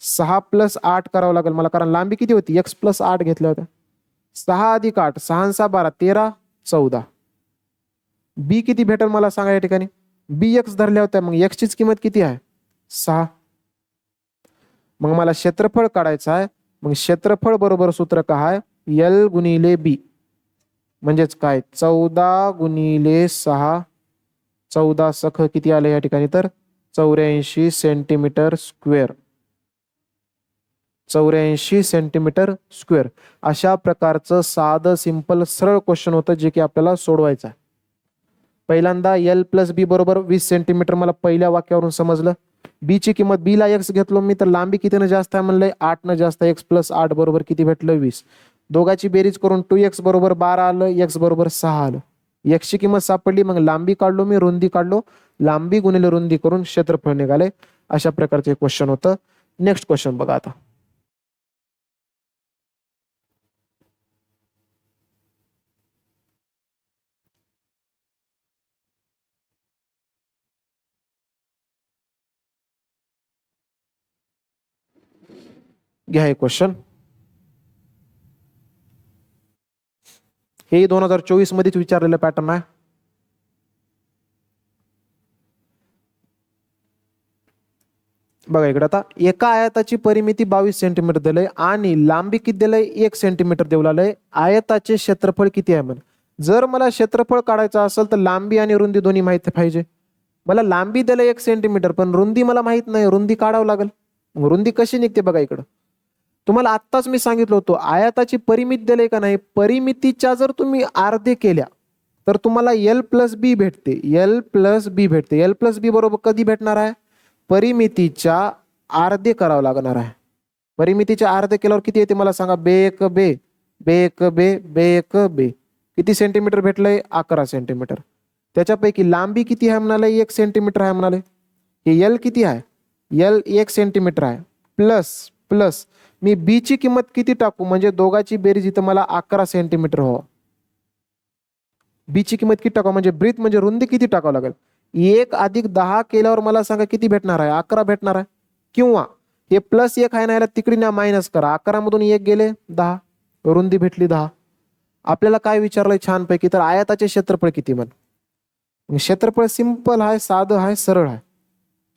6 + 8 करावं लागेल मला, कारण लांबी किती होती x + 8 घेतल्या होत्या. 6 + 8 6 6 12 13 14. बी किती भेटेल मला सांगा या ठिकाणी. बी x धरल्या होत्या, मग x चीच किंमत किती आहे 6. मग मला क्षेत्रफळ काढायचं आहे. मग क्षेत्रफळ बरोबर सूत्र काय L गुणिले B म्हणजेच काय 14 गुणिले 6. 14 सख किती आले या ठिकाणी तर 84 सेंटीमीटर स्क्वेअर. 84 centimetre square. अशा प्रकारचं साधं सिंपल सरळ क्वेश्चन होतं जे की आपल्याला सोडवायचं आहे. पहिल्यांदा L + B बरोबर 20 सेंटीमीटर मला पहिल्या वाक्यावरून समजलं. बी ची किंमत बी ला x घेतलो मी तर लांबी कितीनं जास्त आहे म्हणलंय 8 न जास्त. x + 8 बरोबर किती भेटलं 20. दोघाची बेरीज करून 2x बरोबर 12 आलं, x बरोबर 6 आलं. x ची किंमत सापडली. मग लांबी काढलो मी, रुंदी काढलो, लांबी गुणिले रुंदी करून क्षेत्रफळ निघाले. अशा प्रकारचे क्वेश्चन होतं. नेक्स्ट क्वेश्चन बघा आता. घ्या हे क्वेश्चन. हे 2024 मध्येच विचारलेलं पॅटर्न आहे. बघा इकडे आता एका आयताची परिमिती 22 सेंटीमीटर दिलंय आणि लांबी किती दिलंय 1 सेंटीमीटर देऊ लागलंय. आयताचे क्षेत्रफळ किती आहे म्हण. जर मला क्षेत्रफळ काढायचं असेल तर लांबी आणि रुंदी दोन्ही माहिती पाहिजे. मला लांबी दिलंय 1 सेंटीमीटर पण रुंदी मला माहित नाही, रुंदी काढावं लागेल. रुंदी कशी निघते बघा इकडं. तुम्हाला आत्ताच मी सांगितलं होतं आयताची परिमिती दिले का नाही, परिमितीच्या जर तुम्ही अर्धे केल्या तर तुम्हाला L + B भेटते. L + B भेटते. L + B बरोबर कधी भेटणार आहे परिमितीच्या अर्धे करावं लागणार आहे. परिमितीच्या अर्धे केल्यावर किती येते मला सांगा बे किती सेंटीमीटर भेटलंय 11 सेंटीमीटर. त्याच्यापैकी लांबी किती आहे म्हणाले 1 सेंटीमीटर आहे म्हणाले. हे L किती आहे L 1 सेंटीमीटर आहे. प्लस मी बी ची किंमत किती टाकू म्हणजे दोघाची बेरीज इथं मला 11 सेंटीमीटर हो. बी ची किंमत किती टाकावं म्हणजे ब्रीथ म्हणजे रुंदी किती टाकावं लागेल 1 + 10 केल्यावर मला सांगा किती भेटणार आहे 11 भेटणार आहे. किंवा हे +1 आहे ना याला तिकडे ना मायनस करा. 11 मधून 1 गेले 10, रुंदी भेटली 10. आपल्याला काय विचारलंय छानपैकी तर आयताचे क्षेत्रफळ किती म्हण. क्षेत्रफळ सिंपल आहे, साधं आहे, सरळ आहे.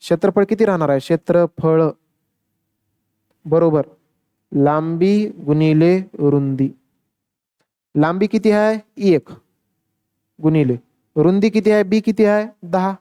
क्षेत्रफळ किती राहणार आहे क्षेत्रफळ बरोबर लांबी गुणिले रुंदी. लांबी किती आहे 1 गुणिले रुंदी किती आहे बी किती आहे 10.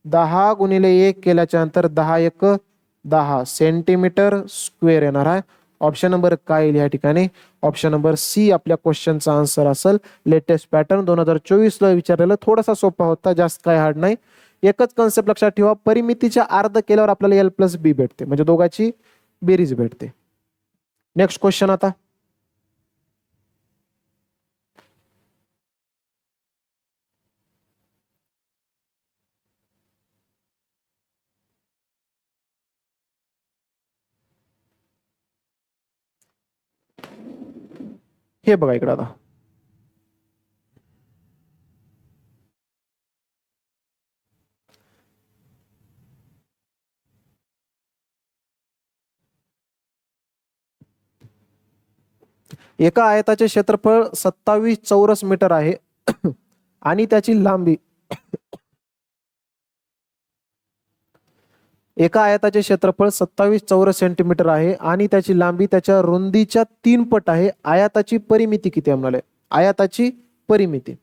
10 गुणिले 1 केल्याच्या नंतर 10 × 1 = 10 सेंटीमीटर स्क्वेअर येणार आहे. ऑप्शन नंबर काय येईल या ठिकाणी ऑप्शन नंबर सी आपल्या क्वेश्चनचा आन्सर असेल. लेटेस्ट पॅटर्न 2024 ला विचारलेलं थोडासा सोपा होता, जास्त काय हार्ड नाही. एकच कन्सेप्ट लक्षात ठेवा परिमितीच्या अर्ध केल्यावर आपल्याला L + B भेटते म्हणजे दोघाची बेरीज भेटते. नेक्स्ट क्वेश्चन आता. हे बघा इकडे आता एका आयताचे क्षेत्रफळ 27 चौरस मीटर आहे आणि त्याची लांबी एका आयताचे क्षेत्रफळ 27 चौरस सेंटीमीटर आहे आणि त्याची लांबी त्याच्या रुंदीच्या 3 पट आहे. आयताची परिमिती किती आहे म्हणाले आयताची परिमिती.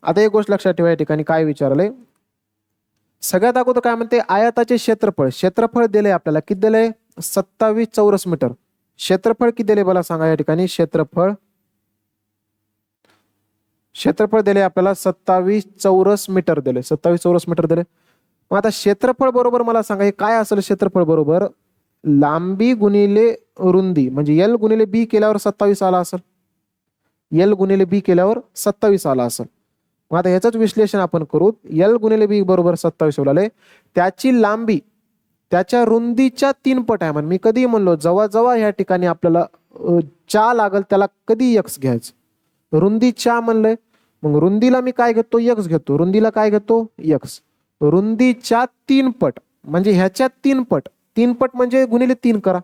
आता एक गोष्ट लक्षात ठेवा या ठिकाणी काय विचारलंय. सगळ्यात अगोदर काय म्हणते आयताचे क्षेत्रफळ दिले आपल्याला किती दिले 27 चौरस मीटर. क्षेत्रफळ किती दिले मला सांगा या ठिकाणी क्षेत्रफळ क्षेत्रफळ दिले आपल्याला 27 चौरस मीटर दिले, 27 चौरस मीटर दिले. मग आता क्षेत्रफळ बरोबर मला सांगा हे काय असेल? क्षेत्रफळ बरोबर लांबी गुणिले रुंदी, म्हणजे एल गुणिले बी केल्यावर 27 आला असेल. एल गुणिले बी केल्यावर 27 आला असेल. मग आता ह्याचंच विश्लेषण आपण करू. एल गुणिले बी बरोबर 27 आले. त्याची लांबी त्याच्या रुंदीच्या 3 पट आहे. म्हणजे मी कधी म्हणलो जेव्हा जेव्हा ह्या ठिकाणी आपल्याला चा लागल त्याला कधी एक्स घ्यायचं. रुंदी चा म्हणलंय, मग रुंदीला मी काय घेतो? एक्स घेतो. रुंदीला काय घेतो? एक्स. रुंदीच्या 3 पट म्हणजे ह्याच्या 3 पट. 3 पट म्हणजे गुणिले 3 करा.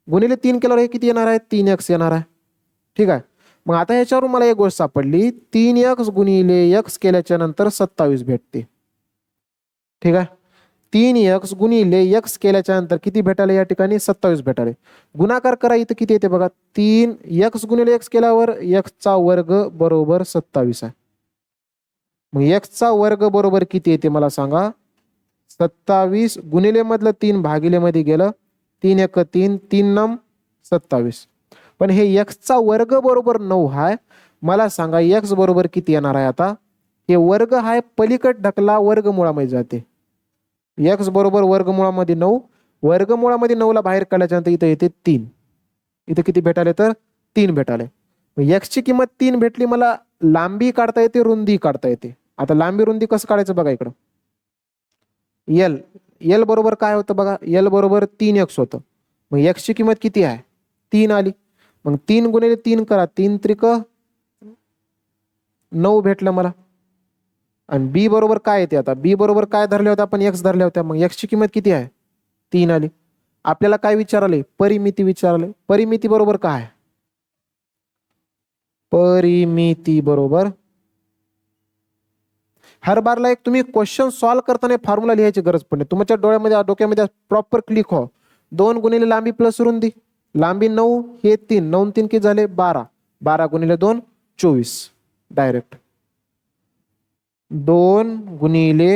गुणिले 3 केल्यावर हे किती येणार आहे? 3x येणार आहे. ठीक आहे. मग आता ह्याच्यावरून मला एक गोष्ट सापडली, 3x गुणिले x केल्याच्या नंतर 27 भेटते. ठीक आहे. 3x गुणिले x केल्याच्या नंतर किती भेटाले? या ठिकाणी 27 भेटाले. गुणाकार करा, इथं किती येते बघा. 3x गुणिले x केल्यावर x चा वर्ग बरोबर 27 आहे. मग x चा वर्ग बरोबर किती येते मला सांगा? 27 गुणिले मधलं 3 भागिले मध्ये गेलं. 3 1 3, 3 9 27. पण हे x चा वर्ग बरोबर 9 आहे. मला सांगा x बरोबर किती येणार आहे? आता हे वर्ग आहे पलीकड ढकला, वर्गमुळामध्ये जाते. x बरोबर वर्गमुळामध्ये 9. वर्गमुळामध्ये 9 ला बाहेर काढल्याच्या नंतर इथं येते 3. इथं किती भेटाले? तर 3 भेटाले. x ची किंमत 3 भेटली. मला लांबी काढता येते, रुंदी काढता येते. आता लांबी रुंदी कसं काढायचं बघा इकडं. एल बरोबर काय होतं बघा? एल बरोबर 3x होतं. मग x ची किंमत किती आहे? 3 आली. मग 3 गुणिले 3 करा. 3 त्रिक 9 भेटलं मला. आणि बी बरोबर काय येते? आता बी बरोबर काय धरले होते आपण? एक्स धरल्या होत्या. मग एक्स ची किंमत किती आहे? 3 आली. आपल्याला काय विचारले? परिमिती विचारले. परिमिती बरोबर काय? परिमिती बरोबर हर बारला एक तुम्ही क्वेश्चन सॉल्व करताना फॉर्म्युला लिहायची गरज पडते. तुमच्या डोक्यामध्ये प्रॉपर क्लिक हो. 2 गुणिले लांबी प्लस रुंदी. लांबी 9, हे 3, 9 3 किती झाले? 12. 12 गुणिले 2 24. डायरेक्ट 2 गुणिले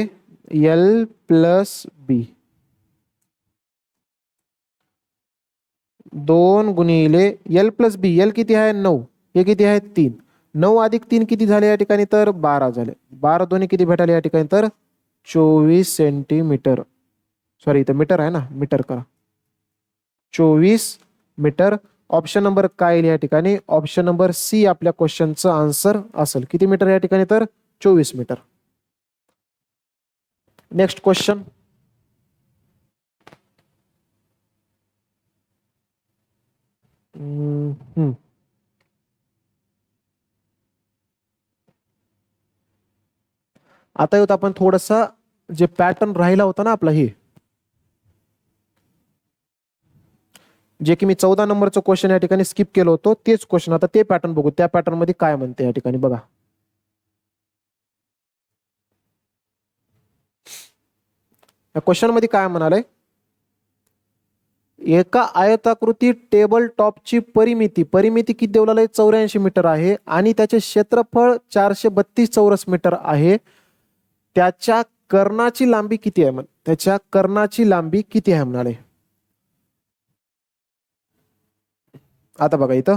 एल प्लस बी. 2 गुणिले एल प्लस बी. एल किती आहे? 9. हे किती आहे? 3. 9 अधिक 3 किती झाले या ठिकाणी? तर 12 झाले. 12 दोन्ही किती भेटाले या ठिकाणी? तर 24 सेंटीमीटर. सॉरी इथं मीटर आहे ना, मीटर करा. 24 मीटर. ऑप्शन नंबर काय येईल या ठिकाणी? ऑप्शन नंबर सी आपल्या क्वेश्चनचं आन्सर असेल. किती मीटर या ठिकाणी? तर 24 मीटर. Next question. आता येऊत आपण थोडासा जे पॅटर्न राहिला होता ना आपला, हे जे की मी 14 नंबरचं क्वेश्चन या ठिकाणी स्किप केलं होतं, तेच क्वेश्चन आता ते पॅटर्न बघू. त्या पॅटर्न मध्ये काय म्हणते या ठिकाणी बघा. या क्वेश्चन मध्ये काय म्हणाले? एका आयताकृती टेबल टॉपची परिमिती किती देवलेलं आहे? 84 मीटर आहे. आणि त्याचे क्षेत्रफळ 432 चौरस मीटर आहे. त्याच्या कर्णाची लांबी किती आहे? त्याच्या कर्णाची लांबी किती आहे म्हणाले. आता बघा इथं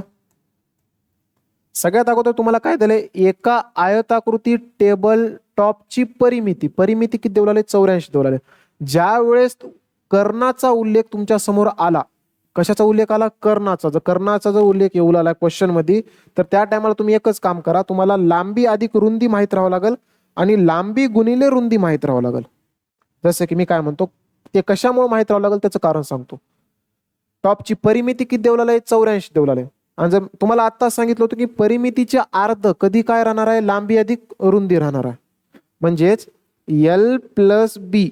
सगळ्यात अगोदर तुम्हाला काय दिलंय? एका आयताकृती टेबल टॉपची परिमिती किती देवलेलं आहे? 84 देवलेलं आहे. ज्या वेळेस कर्णाचा उल्लेख तुमच्या समोर आला, कशाचा उल्लेख आला? कर्णाचा. जर कर्णाचा जर उल्लेख येऊ लागला क्वेश्चन मध्ये, तर त्या टायमाला तुम्ही एकच काम करा. तुम्हाला लांबी अधिक रुंदी माहित राहावं लागेल आणि लांबी गुणिले रुंदी माहित राहावं लागेल. जसं की मी काय म्हणतो, ते कशामुळे माहित राहावं लागेल त्याचं कारण सांगतो. टॉपची परिमिती किती देवलेलं आहे? 84 देवलेलं आहे. आणि जर तुम्हाला आत्ताच सांगितलं होतं की परिमितीचे अर्ध कधी काय राहणार आहे? लांबी अधिक रुंदी राहणार आहे. म्हणजेच एल प्लस बी.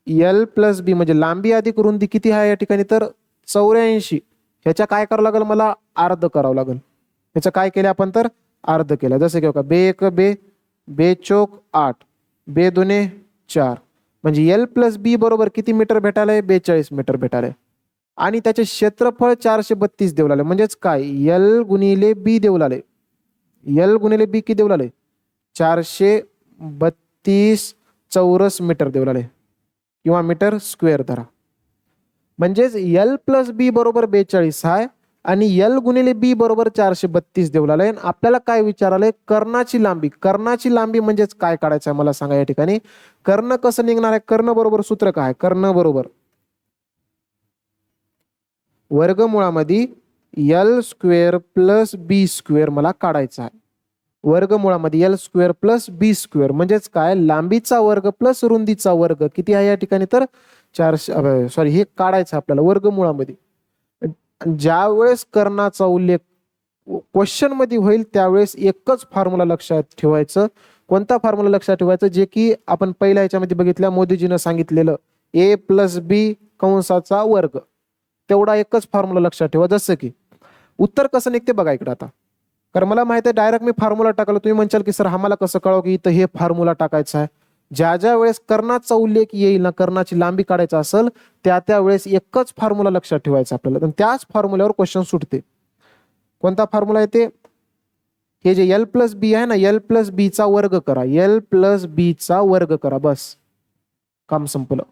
एल प्लस बी म्हणजे लांबी अधिक रुंदी किती आहे या ठिकाणी? तर 84. ह्याच्या काय करावं लागेल? मला अर्ध करावं लागेल. ह्याचं काय केलं आपण? तर अर्ध केलं. जसं की बघा, बे एक बे, बे चोक 8, बे दुने 4. म्हणजे एल प्लस बी बरोबर किती मीटर भेटायला? 42 मीटर भेटायला. आणि त्याचे क्षेत्रफळ 432 देवलाले. म्हणजेच काय? एल गुणिले बी देवलाले. एल गुणिले बी किती देवलाले? 432 चौरस मीटर देवलाले किंवा मीटर स्क्वेअर धरा. म्हणजेच एल प्लस बी बरोबर 42 आहे आणि L गुणिले B बरोबर 432 देवलेलं आहे. आपल्याला काय विचारलंय? कर्णाची लांबी. कर्णाची लांबी म्हणजेच काय काढायचं आहे मला सांगा या ठिकाणी. कर्ण कसं निघणार आहे? कर्ण बरोबर सूत्र काय? कर्ण बरोबर वर्गमुळामध्ये L स्क्वेअर प्लस बी स्क्वेअर मला काढायचा आहे. वर्गमुळामध्ये L स्क्वेअर प्लस बी स्क्वेअर म्हणजेच काय? लांबीचा वर्ग प्लस रुंदीचा वर्ग किती आहे या ठिकाणी? तर 400 सॉरी हे काढायचं आपल्याला वर्गमुळामध्ये. ज्या वेळेस कर्णाचा उल्लेख क्वेश्चन मध्ये होईल त्यावेळेस एकच फॉर्म्युला लक्षात ठेवायचं. कोणता फॉर्म्युला लक्षात ठेवायचं? जे की आपण पहिल्या याच्यामध्ये बघितल्या मोदीजीनं सांगितलेलं a प्लस बी कंसाचा वर्ग. तेवढा एकच फॉर्म्युला लक्षात ठेवा. जसं की उत्तर कसं निघते बघा इकडे आता. कारण मला माहिती आहे डायरेक्ट मी फॉर्म्युला टाकला. तुम्ही म्हणशाल की सर आम्हाला कसं कळव की इथं हे फॉर्म्युला टाकायचं आहे. ज्या ज्या वेळेस कर्णाचा उल्लेख येईल ना, कर्णाची लांबी काढायचा असेल त्या वेळेस एकच फॉर्म्युला लक्षात ठेवायचा आपल्याला. त्याच फॉर्म्युल्यावर क्वेश्चन सुटते. कोणता फॉर्म्युला येते? हे जे L प्लस बी आहे ना, L प्लस बी चा वर्ग करा. L प्लस बी चा वर्ग करा. बस काम संपलं.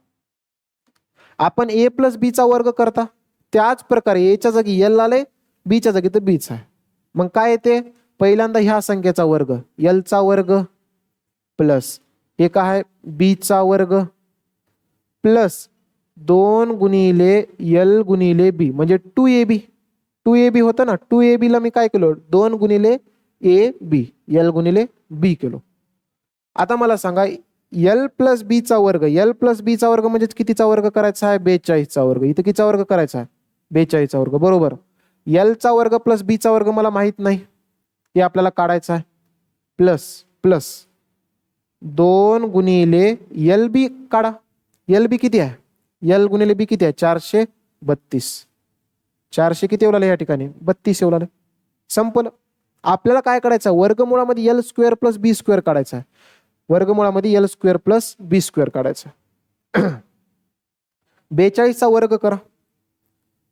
आपण a प्लस बी चा वर्ग करता त्याच प्रकारे a च्या जागी L आले, b च्या जागी तर बीच आहे. मग काय येते? पहिल्यांदा ह्या संख्येचा वर्ग L चा वर्ग प्लस हे काय आहे? b चा वर्ग प्लस 2 गुणिले L गुणिले b म्हणजे 2ab. 2ab होतं ना. 2ab ला मी काय केलं? 2 गुणिले ab L गुणिले b केलो. आता मला सांगा L प्लस बी चा वर्ग. L प्लस बी चा वर्ग म्हणजे कितीचा वर्ग करायचा आहे? 42 चा वर्ग. इथं कितीचा वर्ग करायचा आहे? 42 चा वर्ग. बरोबर. L चा वर्ग प्लस बी चा वर्ग मला माहित नाही, हे आपल्याला काढायचं आहे. प्लस प्लस 2 गुणिले LB काढा. LB किती आहे? L गुणिले बी किती आहे? 432. 400 किती येऊ लागले या ठिकाणी? 32 येऊ लागले. संपलं. आपल्याला काय काढायचं? वर्गमुळामध्ये L स्क्वेअर प्लस बी स्क्वेअर काढायचा आहे. वर्गमुळामध्ये L स्क्वेअर प्लस बी स्क्वेअर काढायचा. 42 चा वर्ग करा.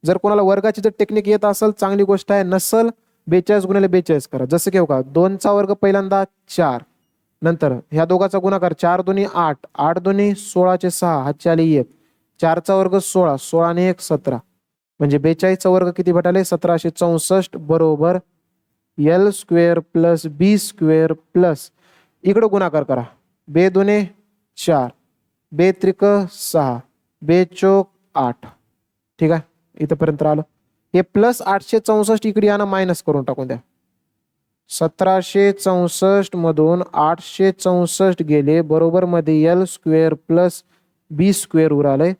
जर कोणाला वर्गाची जर टेक्निक येत असेल चांगली गोष्ट आहे. नसल 42 गुणिले 42 करा. जसं घेऊ का? 2 चा वर्ग पहिल्यांदा 4, नंतर ह्या दोघाचा गुणाकार 4 दोन्ही 8, 8 दोन्ही 16 चे 6, हातची आली 1, 4 चा वर्ग 16, 16 ने 1 17 म्हणजे 42 चा वर्ग किती भेटाले? 1764 बरोबर L स्क्वेअर प्लस बी स्क्वेअर प्लस इकडं गुणाकार करा. बे दोने 4, बे त्रिक 6, बे चोक 8. ठीक आहे, इथपर्यंत आलं. हे प्लस 864 इकडे यांना मायनस करून टाकून द्या. 1764 मधून 864 गेले बरोबर मध्ये L स्क्वेअर प्लस बी स्क्वेअर उरालय.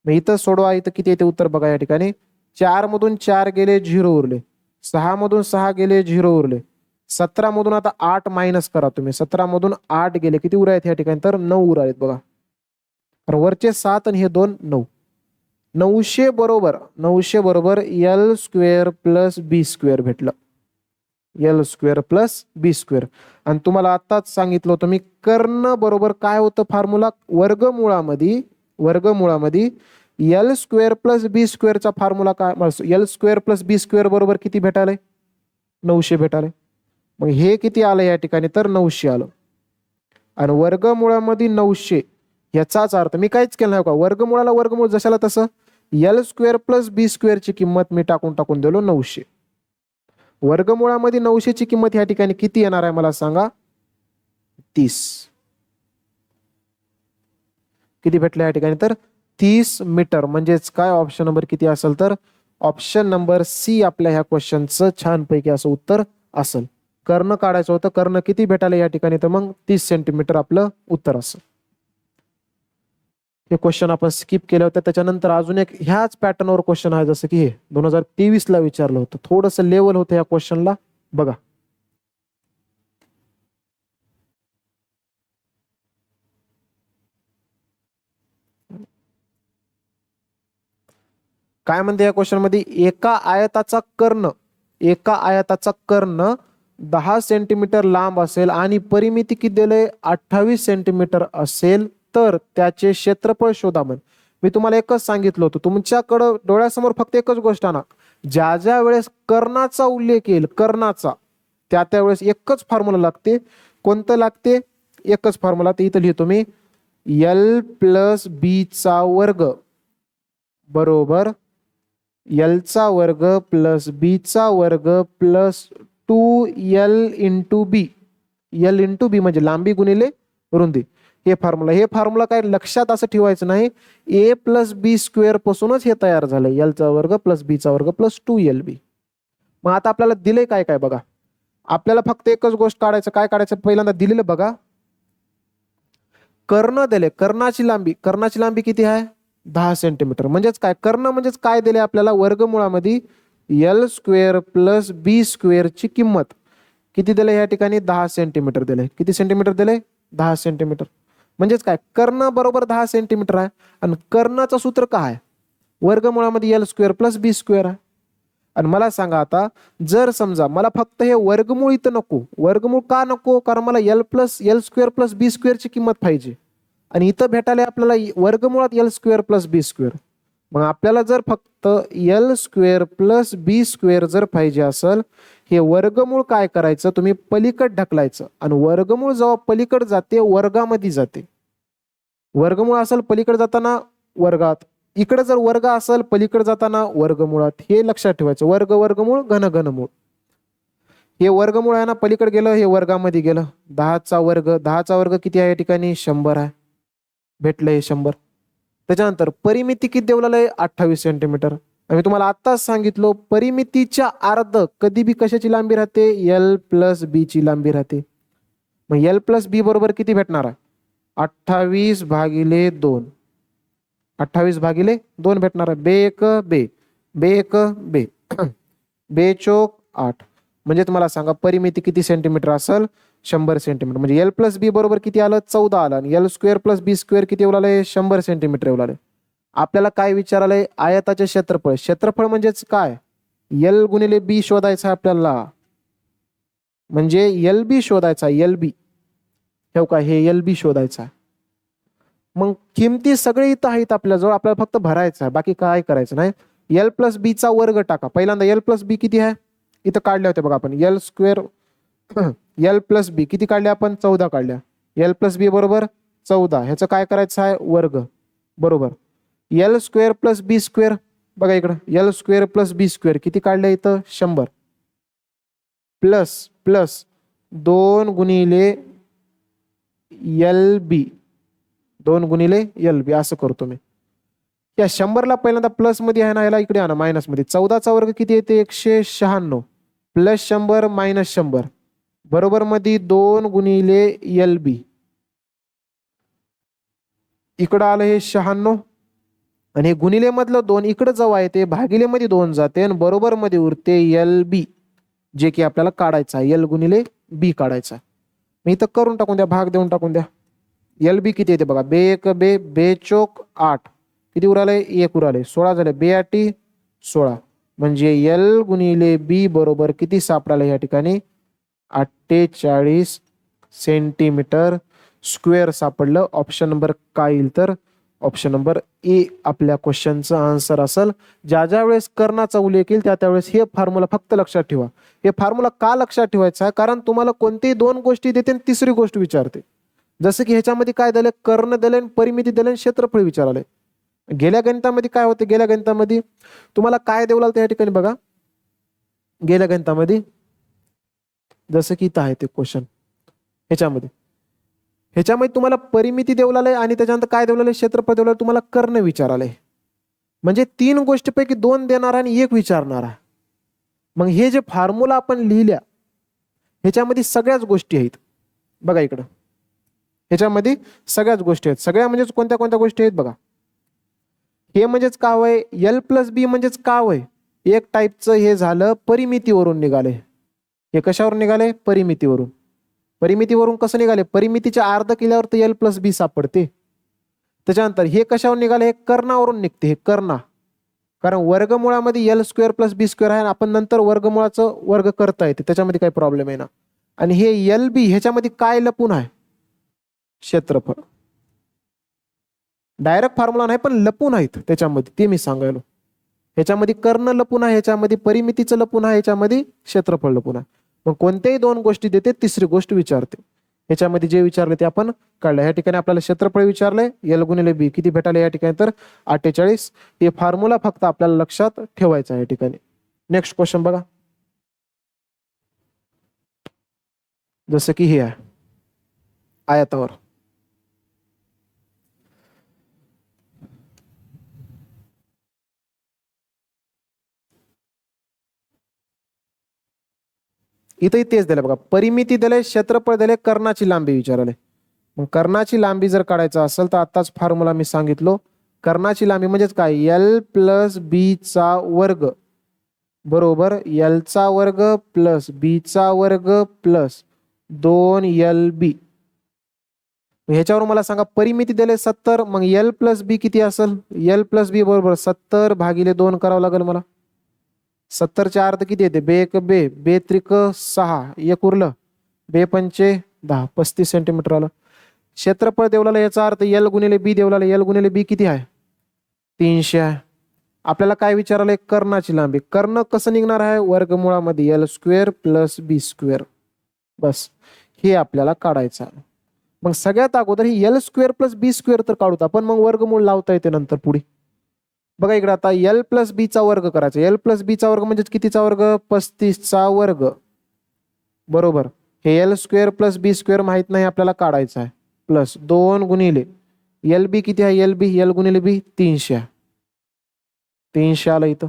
मग इथं सोडवा. इथं किती येते उत्तर बघा या ठिकाणी. 4 मधून 4 गेले 0 उरले, 6 मधून 6 गेले 0 उरले, 17 मधून आता 8 मायनस करा तुम्ही. 17 मधून 8 गेले किती उरायत या ठिकाणी? तर 9 उरायत बघा. तर वरचे 7 आणि हे 2 9. 900 बरोबर 900 बरोबर L स्क्वेअर प्लस बी स्क्वेअर भेटलं. L स्क्वेअर प्लस बी स्क्वेअर. आणि तुम्हाला आताच सांगितलं होतं मी कर्ण बरोबर काय होतं फॉर्म्युला? वर्गमुळामध्ये L स्क्वेअर प्लस बी स्क्वेअरचा फॉर्म्युला काय? L स्क्वेअर प्लस बी स्क्वेअर बरोबर किती भेटायलंय? 900 भेटायलंय. मग हे किती आलं या ठिकाणी? तर 900 आलं. आणि वर्गमुळामध्ये 900 याचाच अर्थ मी काहीच केलं नाही का? वर्गमुळाला वर्गमूळ जशाला तसं L स्क्वेअर प्लस बी स्क्वेअरची किंमत मी टाकून दिलो 900. वर्गमुळामध्ये 900 ची किंमत या ठिकाणी किती येणार आहे मला सांगा? 30. किती भेटलं या ठिकाणी? तर 30 मीटर. म्हणजेच काय ऑप्शन नंबर किती असेल? तर ऑप्शन नंबर सी आपल्या ह्या क्वेश्चनचं छानपैकी असं उत्तर असेल. कर्ण काढायचं होतं. कर्ण किती भेटायला या ठिकाणी? तर मग 30 सेंटीमीटर आपलं उत्तर असेल. हे क्वेश्चन आपण स्किप केलं होतं. त्याच्यानंतर अजून एक ह्याच पॅटर्नवर क्वेश्चन आहे, जसं की हे 2023 ला विचारलं होतं. थोडस लेवल होतं या क्वेश्चनला बघा. काय म्हणते या क्वेश्चन मध्ये? एका आयताचा कर्ण 10 सेंटीमीटर लांब असेल आणि परिमिती किती दिले? 28 सेंटीमीटर असेल तर त्याचे क्षेत्रफळ शोधा. म्हण मी तुम्हाला एकच सांगितलं होतं, तुमच्याकडं डोळ्यासमोर फक्त एकच गोष्ट आणा. ज्या ज्या वेळेस कर्णाचा उल्लेख येईल, कर्णाचा, त्या वेळेस एकच फॉर्म्युला लागते. कोणतं लागते? एकच फॉर्म्युला. तर इथं लिहितो मी L प्लस बी चा वर्ग बरोबर एलचा वर्ग प्लस बीचा वर्ग प्लस 2L इंटू बी. एल इंटू बी म्हणजे लांबी गुणिले रुंदी. हे फॉर्म्युला काय लक्षात असं ठेवायचं नाही. ए प्लस बी स्क्वेअर पासूनच हे तयार झालं. एलचा वर्ग प्लस बीचा वर्ग प्लस 2LB. मग आता आपल्याला दिले काय काय बघा. आपल्याला फक्त एकच गोष्ट काढायचं. काय काढायचं पहिल्यांदा दिलेलं बघा. कर्ण दिले. कर्णाची लांबी किती आहे 10 सेंटीमीटर. म्हणजेच काय कर्ण म्हणजेच काय दिले आपल्याला वर्गमुळामध्ये एल स्क्वेअर प्लस बी स्क्वेअर ची किंमत किती दिले या ठिकाणी 10 सेंटीमीटर दिले. किती सेंटीमीटर दिले 10 सेंटीमीटर. म्हणजेच काय कर्ण बरोबर 10 सेंटीमीटर आहे. आणि कर्णाचं सूत्र काय आहे वर्गमुळामध्ये एल स्क्वेअर प्लस बी स्क्वेअर आहे. आणि मला सांगा आता जर समजा मला फक्त हे वर्गमूळ इथं नको. वर्गमूळ का नको कारण मला एल स्क्वेअर प्लस बी स्क्वेअर ची किंमत पाहिजे. आणि इथं भेटायला आपल्याला वर्गमुळात एल स्क्वेअर प्लस बी स्क्वेअर. मग आपल्याला जर फक्त एल स्क्वेअर प्लस बी स्क्वेअर जर पाहिजे असेल हे वर्गमूळ काय करायचं तुम्ही पलीकड ढकलायचं. आणि वर्गमूळ जेव्हा पलीकड जाते वर्गामध्ये जाते. वर्गमूळ असेल पलीकडे जाताना वर्गात. इकडे जर वर्ग असेल पलीकडे जाताना वर्गमुळात. हे लक्षात ठेवायचं. वर्गमूळ घनमूळ. हे वर्गमूळ आहे ना पलीकडे गेलं हे वर्गामध्ये गेलं. 10चा वर्ग किती आहे या ठिकाणी 100 आहे. भेटलं हे 100. त्याच्यानंतर परिमिती किती देवलेलं आहे 28 सेंटीमीटर. मी तुम्हाला आत्ताच सांगितलं परिमितीच्या अर्ध कधी बी कशाची लांबी राहते एल प्लस बी ची लांबी राहते. मग एल प्लस बी बरोबर किती भेटणार आहे 28/2. 28/2 भेटणार आहे. बे एक बे बे चोक 8. म्हणजे तुम्हाला सांगा परिमिती किती सेंटीमीटर असेल 100 सेंटीमीटर. म्हणजे एल प्लस बी बरोबर किती आलं 14 आलं. आणि एल स्क्वेअर प्लस बी स्क्वेअर किती येऊ लागले 100 सेंटीमीटर येऊ लागले. आपल्याला काय विचारालंय आयताचे क्षेत्रफळ म्हणजेच काय एल गुणिले बी शोधायचं आपल्याला. म्हणजे एल बी शोधायचा. एल बी ठेव का हे एल बी शोधायचा. मग किमती सगळे इथं आहेत आपल्याजवळ. आपल्याला फक्त भरायचं आहे बाकी काय करायचं नाही. एल प्लस बी चा वर्ग टाका. पहिल्यांदा एल प्लस बी किती आहे इथं काढले होते बघा आपण. एल स्क्वेअर एल प्लस बी किती काढले आपण 14 काढल्या. एल प्लस बी बरोबर 14. ह्याचं काय करायचं आहे वर्ग बरोबर. एल स्क्वेअर प्लस बी स्क्वेअर बघा इकडं एल स्क्वेअर प्लस बी स्क्वेअर किती काढले इथं 100 प्लस 2 गुणिले एल बी 2 गुणिले एल बी असं करतो मी. या 100ला पहिल्यांदा प्लस मध्ये आहे ना याला इकडे आणा मायनस मध्ये. 14चा वर्ग किती येते 196 प्लस 100 मायनस 100 बरोबर मध्ये 2 गुणिले एल बी. इकडं आलं हे 96 आणि हे गुणिले मधलं 2 इकडं जेव्हा येते भागिले मध्ये 2 जाते आणि बरोबर मध्ये उरते एल बी जे की आपल्याला काढायचा एल गुणिले बी काढायचा. मी इथं करून टाकून द्या भाग देऊन टाकून द्या. एल बी किती येते बघा बे एक बे चोक 8 किती उराले 1 उराले 16 झाले. बे 8 16 म्हणजे एल गुणिले बी बरोबर किती सापडायला या ठिकाणी 48 सेंटीमीटर स्क्वेअर सापडलं. ऑप्शन नंबर काय येईल तर ऑप्शन नंबर ए आपल्या क्वेश्चनचं आन्सर असेल. ज्या वेळेस कर्णाचा उल्लेख येईल त्या त्यावेळेस हे फॉर्म्युला फक्त लक्षात ठेवा. हे फॉर्म्युला का लक्षात ठेवायचा आहे कारण तुम्हाला कोणतीही 2 गोष्टी देते आणि तिसरी गोष्ट विचारते. जसं की ह्याच्यामध्ये काय दिलं कर्ण दिले परिमिती दिले क्षेत्रफळ विचारले. गेल्या गणितामध्ये काय होते गेल्या गणितामध्ये तुम्हाला काय देऊ लागतं या ठिकाणी बघा. गेल्या गणितामध्ये जसं की इथं आहे ते क्वेश्चन ह्याच्यामध्ये तुम्हाला परिमिती देऊ लागले आणि त्याच्यानंतर काय देऊ लागले क्षेत्रफळ देऊ लागले. तुम्हाला कर्ण विचाराले. म्हणजे 3 गोष्टीपैकी 2 देणार आणि 1 विचारणार. मग हे जे फॉर्म्युला आपण लिहिल्या ह्याच्यामध्ये सगळ्याच गोष्टी आहेत बघा इकडं. ह्याच्यामध्ये सगळ्याच गोष्टी आहेत. सगळ्या म्हणजेच कोणत्या कोणत्या गोष्टी आहेत बघा. हे म्हणजेच काय होय एल प्लस बी म्हणजेच काय होय एक टाईपचं हे झालं परिमितीवरून निघाले. हे कशावरून निघाले परिमितीवरून. परिमितीवरून कसं निघाले परिमितीच्या अर्ध केल्यावर तर एल प्लस बी सापडते. त्याच्यानंतर हे कशावर निघाले हे कर्णावरून निघते. हे कर्णा कारण वर्गमुळामध्ये एल स्क्वेअर प्लस बी स्क्वेअर आहे. आपण नंतर वर्गमुळाचं वर्ग करता येते त्याच्यामध्ये काही प्रॉब्लेम आहे ना. आणि हे एल बी ह्याच्यामध्ये काय लपून आहे क्षेत्रफळ. डायरेक्ट फॉर्म्युला नाही पण लपून आहेत त्याच्यामध्ये ते मी सांगायलो. ह्याच्यामध्ये कर्ण लपून आहे ह्याच्यामध्ये परिमितीचं लपून आहे ह्याच्यामध्ये क्षेत्रफळ लपून आहे. मग कोणत्याही 2 गोष्टी देते तिसरी गोष्ट विचारते. ह्याच्यामध्ये जे विचारले ते आपण काढलं. या ठिकाणी आपल्याला क्षेत्रफळ विचारलंय, एल गुणिले बी किती भेटायला या ठिकाणी तर 48. हे फॉर्म्युला फक्त आपल्याला लक्षात ठेवायचा आहे या ठिकाणी. नेक्स्ट क्वेश्चन बघा. जसं की हे आहे आयतावर. इथंही तेच दिलं बघा, परिमिती दिले, क्षेत्रफळ दिले, कर्णाची लांबी विचारले. मग कर्णाची लांबी जर काढायचं असेल तर आताच फॉर्म्युला मी सांगितलो. कर्णाची लांबी म्हणजेच काय, एल प्लस बी चा वर्ग बरोबर एल चा वर्ग प्लस बी चा वर्ग प्लस 2LB. ह्याच्यावर मला सांगा परिमिती दिले 70, मग एल प्लस बी किती असेल, एल प्लस बी बरोबर 70 भागिले 2 करावं लागेल मला. 70च्या अर्ध किती येते, बे एक बे, बे त्रिक 6, एक उरलं, बे पंचे 10, 35 सेंटीमीटर आलं. क्षेत्रफळ देवलाला याचा अर्थ एल गुणिले बी देवलाला, एल गुणिले बी किती आहे 300 आहे. आपल्याला काय विचारलंय, कर्णाची लांबी. कर्ण कसं निघणार आहे, वर्गमुळामध्ये एल स्क्वेअर प्लस बी स्क्वेअर. बस हे आपल्याला काढायचं आहे. मग सगळ्यात अगोदर ही एल स्क्वेअर प्लस बी स्क्वेअर तर काढूत आपण, मग वर्गमूळ लावता येते नंतर पुढे. बघा इकडे आता एल प्लस बी चा वर्ग करायचा. एल प्लस बी चा वर्ग म्हणजे कितीचा वर्ग, 35चा वर्ग बरोबर. हे एल स्क्वेअर प्लस बी स्क्वेअर माहित नाही आपल्याला, काढायचा आहे. प्लस 2 गुणिले एल बी किती आहे, एल बी एल गुणिले बी 300, 300 आलं इथं.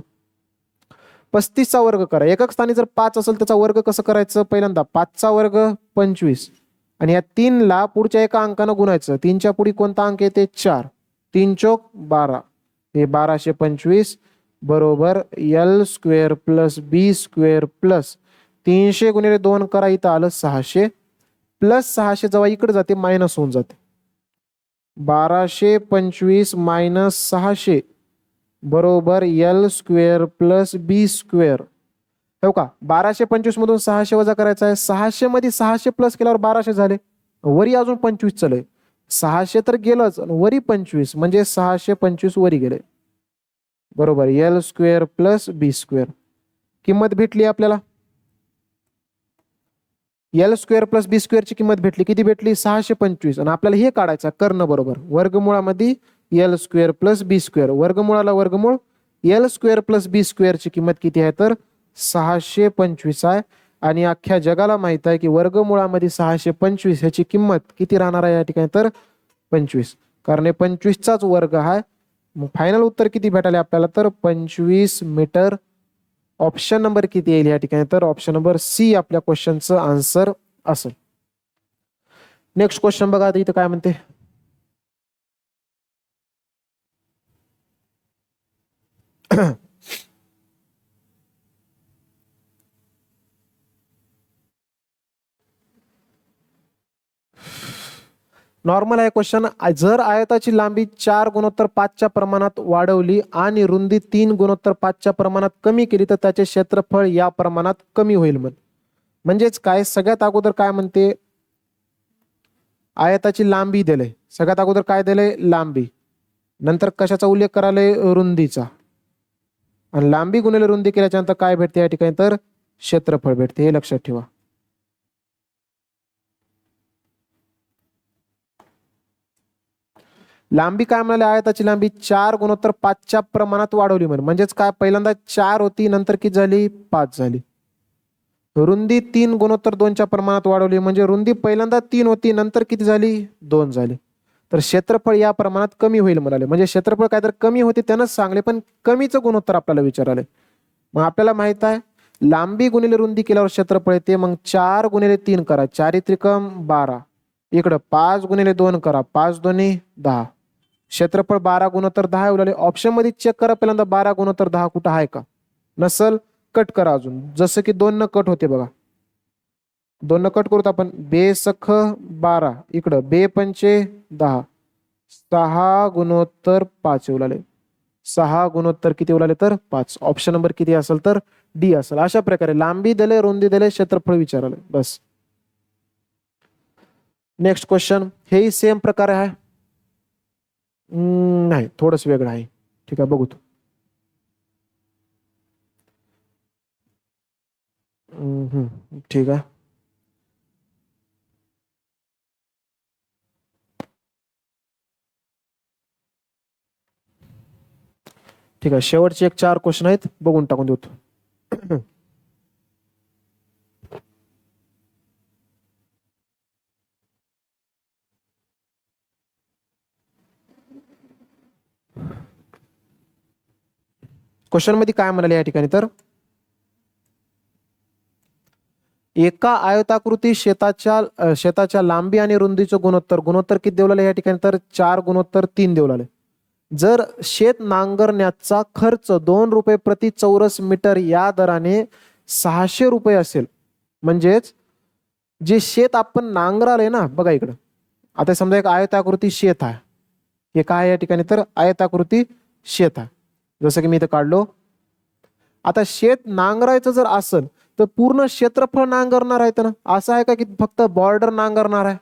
35चा वर्ग करा. एकक स्थानी जर 5 असेल त्याचा वर्ग कसं करायचं, पहिल्यांदा 5चा वर्ग 25 आणि या 3ला पुढच्या एका अंकानं गुणायचं. 3च्या पुढे कोणता अंक येते, 4, 3 चोक 12, हे 1225 बरोबर एल स्क्वेअर प्लस बी स्क्वेअर प्लस 300 गुणिले 2 करा, इथं आलं 600 प्लस 600 जेव्हा इकडे जाते मायनस होऊन जाते. 1225 मायनस 600 बरोबर एल स्क्वेअर प्लस बी स्क्वेअर. हो का, 1225 मधून 600 वजा करायचा आहे. 600 मध्ये 600 प्लस केल्यावर 1200 झाले, वरी अजून 25 चालू आहे. 600 तर गेलंच, वरी 25 म्हणजे 625 वरी गेले बरोबर एल स्क्वेअर प्लस बी स्क्वेअर. किंमत भेटली आपल्याला, एल स्क्वेअर प्लस बी स्क्वेअरची किंमत भेटली, किती भेटली 625. आणि आपल्याला हे काढायचं कर्ण बरोबर वर्गमुळामध्ये एल स्क्वेअर प्लस बी स्क्वेअर, वर्गमुळाला वर्गमूळ एल स्क्वेअर प्लस बी स्क्वेअरची किंमत किती आहे तर 625 आहे. आणि अख्ख्या जगाला माहित आहे की वर्गमुळामध्ये 625 ह्याची किंमत किती राहणार आहे या ठिकाणी तर 25, कारण हे 25चाच वर्ग आहे. मग फायनल उत्तर किती भेटायला आपल्याला तर 25 मीटर. ऑप्शन नंबर किती येईल या ठिकाणी तर ऑप्शन नंबर सी आपल्या क्वेश्चनचं आन्सर असेल. नेक्स्ट क्वेश्चन बघा आता इथं काय म्हणते. नॉर्मल आहे क्वेश्चन. जर आयताची लांबी 4:5च्या प्रमाणात वाढवली आणि रुंदी 3:5च्या प्रमाणात कमी केली तर त्याचे क्षेत्रफळ या प्रमाणात कमी होईल. म्हणजेच काय, सगळ्यात अगोदर काय म्हणते, आयताची लांबी दिले. सगळ्यात अगोदर काय दिले, लांबी. नंतर कशाचा उल्लेख करायला, रुंदीचा. आणि लांबी गुणिले रुंदी केल्याच्या नंतर काय भेटते या ठिकाणी तर क्षेत्रफळ भेटते, हे लक्षात ठेवा. लांबी काय म्हणाले, आयताची लांबी 4:5च्या प्रमाणात वाढवली. म्हणजेच काय, पहिल्यांदा 4 होती, नंतर किती झाली 5 झाली. रुंदी 3:2च्या प्रमाणात वाढवली, म्हणजे रुंदी पहिल्यांदा 3 होती, नंतर किती झाली 2 झाली. तर क्षेत्रफळ या प्रमाणात कमी होईल म्हणाले. म्हणजे क्षेत्रफळ काय तर कमी होते त्यानंच सांगले, पण कमीचं गुणोत्तर आपल्याला विचारले. मग आपल्याला माहित आहे लांबी गुणिले रुंदी केल्यावर क्षेत्रफळ येते. मग 4 गुणिले 3 करा, 4 त्रिकम 12, इकडं 5 गुणिले 2 करा, 5 दोन्ही 10, क्षेत्रफळ 12 गुणोत्तर 10 उरले. ऑप्शन मध्ये चेक करा पहिल्यांदा 12 गुणोत्तर 10 कुठं आहे का, नसल कट करा अजून. जसं की 2 न कट होते बघा, 2 न कट करूत आपण. बे सख 12, इकडं बे पंचे 10, 6 गुणोत्तर 5 उरले. 6 गुणोत्तर किती उरले तर 5. ऑप्शन नंबर किती असेल तर डी असेल. अशा प्रकारे लांबी दिले, रुंदी दिले, क्षेत्रफळ विचारले. बस. नेक्स्ट क्वेश्चन, हेही सेम प्रकारे आहे. नाही, थोडंच वेगळं आहे. ठीक आहे, बघू. ठीक आहे. ठीक आहे, शेवटचे एक 4 क्वेश्चन आहेत, बघून टाकून देतो. क्वेश्चन मध्ये काय म्हणाले या ठिकाणी तर, एका आयताकृती शेताच्या लांबी आणि रुंदीचं गुणोत्तर किती देवलेलं या ठिकाणी तर 4:3 देवलेलं. जर शेत नांगरण्याचा खर्च 2 रुपये प्रति चौरस मीटर या दराने 600 रुपये असेल, म्हणजेच जे शेत आपण नांगराले ना, बघा इकडं, आता समजा एक आयताकृती शेत आहे, हे काय या ठिकाणी तर आयताकृती शेत आहे, जसं की मी इथं काढलो. आता शेत नांगरायचं जर असेल तर पूर्ण क्षेत्रफळ नांगरणार आहे ना, असं आहे का की फक्त बॉर्डर नांगरणार आहे?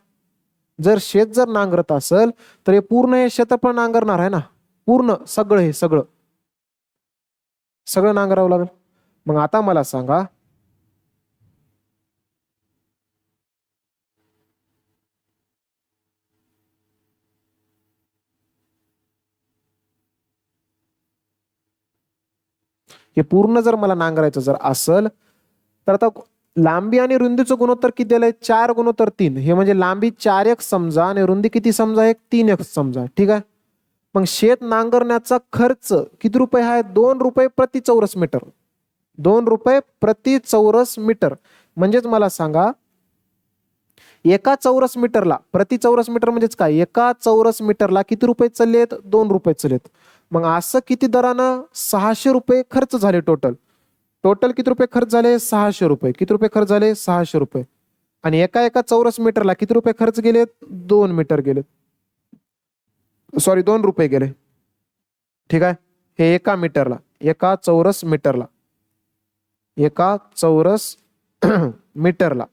जर शेत जर नांगरत असेल तर हे पूर्ण हे क्षेत्रफळ नांगरणार आहे ना, पूर्ण सगळं, हे सगळं सगळं नांगरावं लागेल. मग आता मला सांगा, हे पूर्ण जर मला नांगरायचं जर असेल तर आता लांबी आणि रुंदीचं गुणोत्तर किती दिलंय? 4:3. हे म्हणजे लांबी 4x समजा आणि रुंदी किती समजा? एक 3x समजा. ठीक आहे. मग शेत नांगरण्याचा खर्च किती रुपये आहे? 2 रुपये प्रति चौरस मीटर. 2 रुपये प्रति चौरस मीटर. म्हणजेच मला सांगा, एका चौरस मीटरला, प्रति चौरस मीटर म्हणजेच काय, एका चौरस मीटरला किती रुपये चाललेत? 2 रुपये चाललेत. मग असं किती दरानं? 600 रुपये खर्च झाले टोटल. टोटल किती रुपये खर्च झाले? 600 रुपये. किती रुपये खर्च झाले? 600 रुपये. आणि एका एका चौरस मीटरला किती रुपये खर्च गेलेत? 2 मीटर गेलेत, सॉरी 2 रुपये गेले. ठीक आहे. हे एका मीटरला, एका चौरस मीटरला, एका चौरस मीटरला.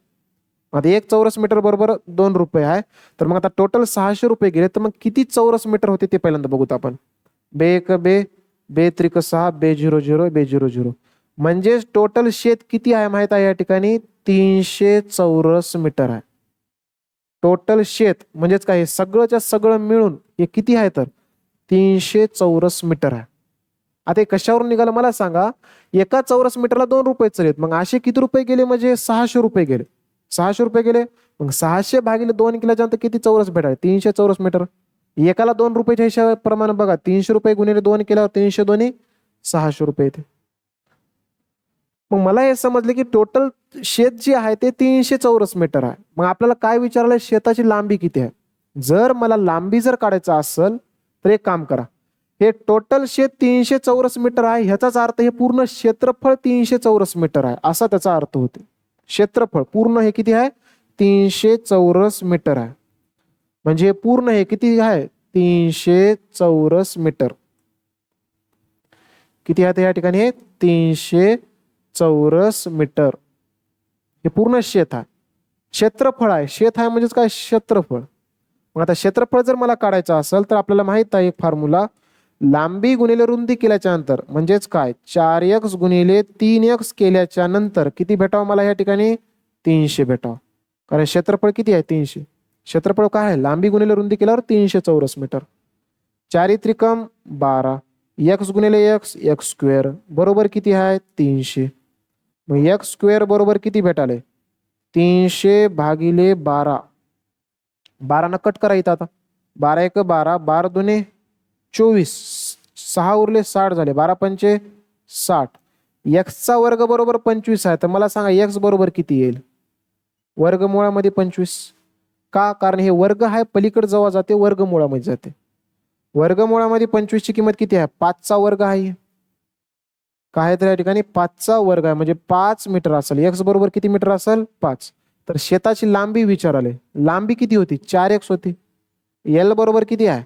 आता एक चौरस मीटर बरोबर 2 रुपये आहे. तर मग आता टोटल 600 रुपये गेले. तर मग किती चौरस मीटर होते ते पहिल्यांदा बघूत आपण. बे एक बे, बे त्रिक 6, बे 0 0, बे 0 0. म्हणजेच टोटल शेत किती आहे माहित आहे या ठिकाणी? 300 चौरस मीटर आहे. टोटल शेत म्हणजेच काय, सगळंच्या सगळं मिळून हे किती आहे तर 300 चौरस मीटर आहे. आता हे कशावरून निघालं मला सांगा? एका चौरस मीटरला 2 रुपये चालेत. मग असे किती रुपये गेले? म्हणजे 600 रुपये गेले. 600 रुपये गेले. मग 600 भागिले 2 केल्याच्यानंतर किती चौरस भेटाय? 300 चौरस मीटर. एकाला 2 रुपयाच्या हिशोबाप्रमाणे बघा, 300 रुपये गुणिले 2 केल्यावर 300 दोन्ही 600 रुपये येते. मग मला हे समजले की टोटल शेत जे आहे ते 300 चौरस मीटर आहे. मग आपल्याला काय विचारलंय? शेताची लांबी किती आहे. जर मला लांबी जर काढायचं असेल तर एक काम करा, हे टोटल शेत 300 चौरस मीटर आहे, ह्याचाच अर्थ हे पूर्ण क्षेत्रफळ 300 चौरस मीटर आहे, असा त्याचा अर्थ होते. क्षेत्रफळ पूर्ण हे किती आहे? 300 चौरस मीटर आहे. म्हणजे पूर्ण हे किती आहे? 300 चौरस मीटर. किती आहे या ठिकाणी? हे 300 चौरस मीटर. हे पूर्ण शेत आहे, क्षेत्रफळ आहे. शेत आहे म्हणजेच काय? क्षेत्रफळ. मग आता क्षेत्रफळ जर मला काढायचं असेल तर आपल्याला माहित आहे एक फॉर्म्युला, लांबी गुणिले रुंदी केल्याच्या नंतर म्हणजेच काय, 4x गुणिले 3x केल्याच्या नंतर किती भेटावं मला या ठिकाणी? 300 भेटावं. कारण क्षेत्रफळ किती आहे? 300. क्षेत्रफळ काय आहे? लांबी गुणिले रुंदी केल्यावर 300 चौरस मीटर. 4 त्रिकम 12, x गुणिले x, x स्क्वेअर बरोबर किती आहे? 300. मग x स्क्वेअर बरोबर किती भेटाले? 300 भागिले 12. 12 न कट करा इथं. आता 12 1 12, 12 दुने 24, 6 उरले 60 झाले, 12 पंचे 60. एक्सचा वर्ग बरोबर 25 आहे. तर मला सांगा एक्स बरोबर किती येईल? वर्गमुळामध्ये 25. का? कारण हे वर्ग आहे, पलीकडे जेव्हा जाते वर्गमुळामध्ये जाते. वर्गमुळामध्ये 25 ची किंमत किती आहे? 5चा वर्ग आहे. काय तर या ठिकाणी 5चा वर्ग आहे, म्हणजे 5 मीटर असेल. एक्स बरोबर किती मीटर असेल? 5. तर शेताची लांबी विचारले, लांबी किती होती? 4x होती. एल बरोबर किती आहे?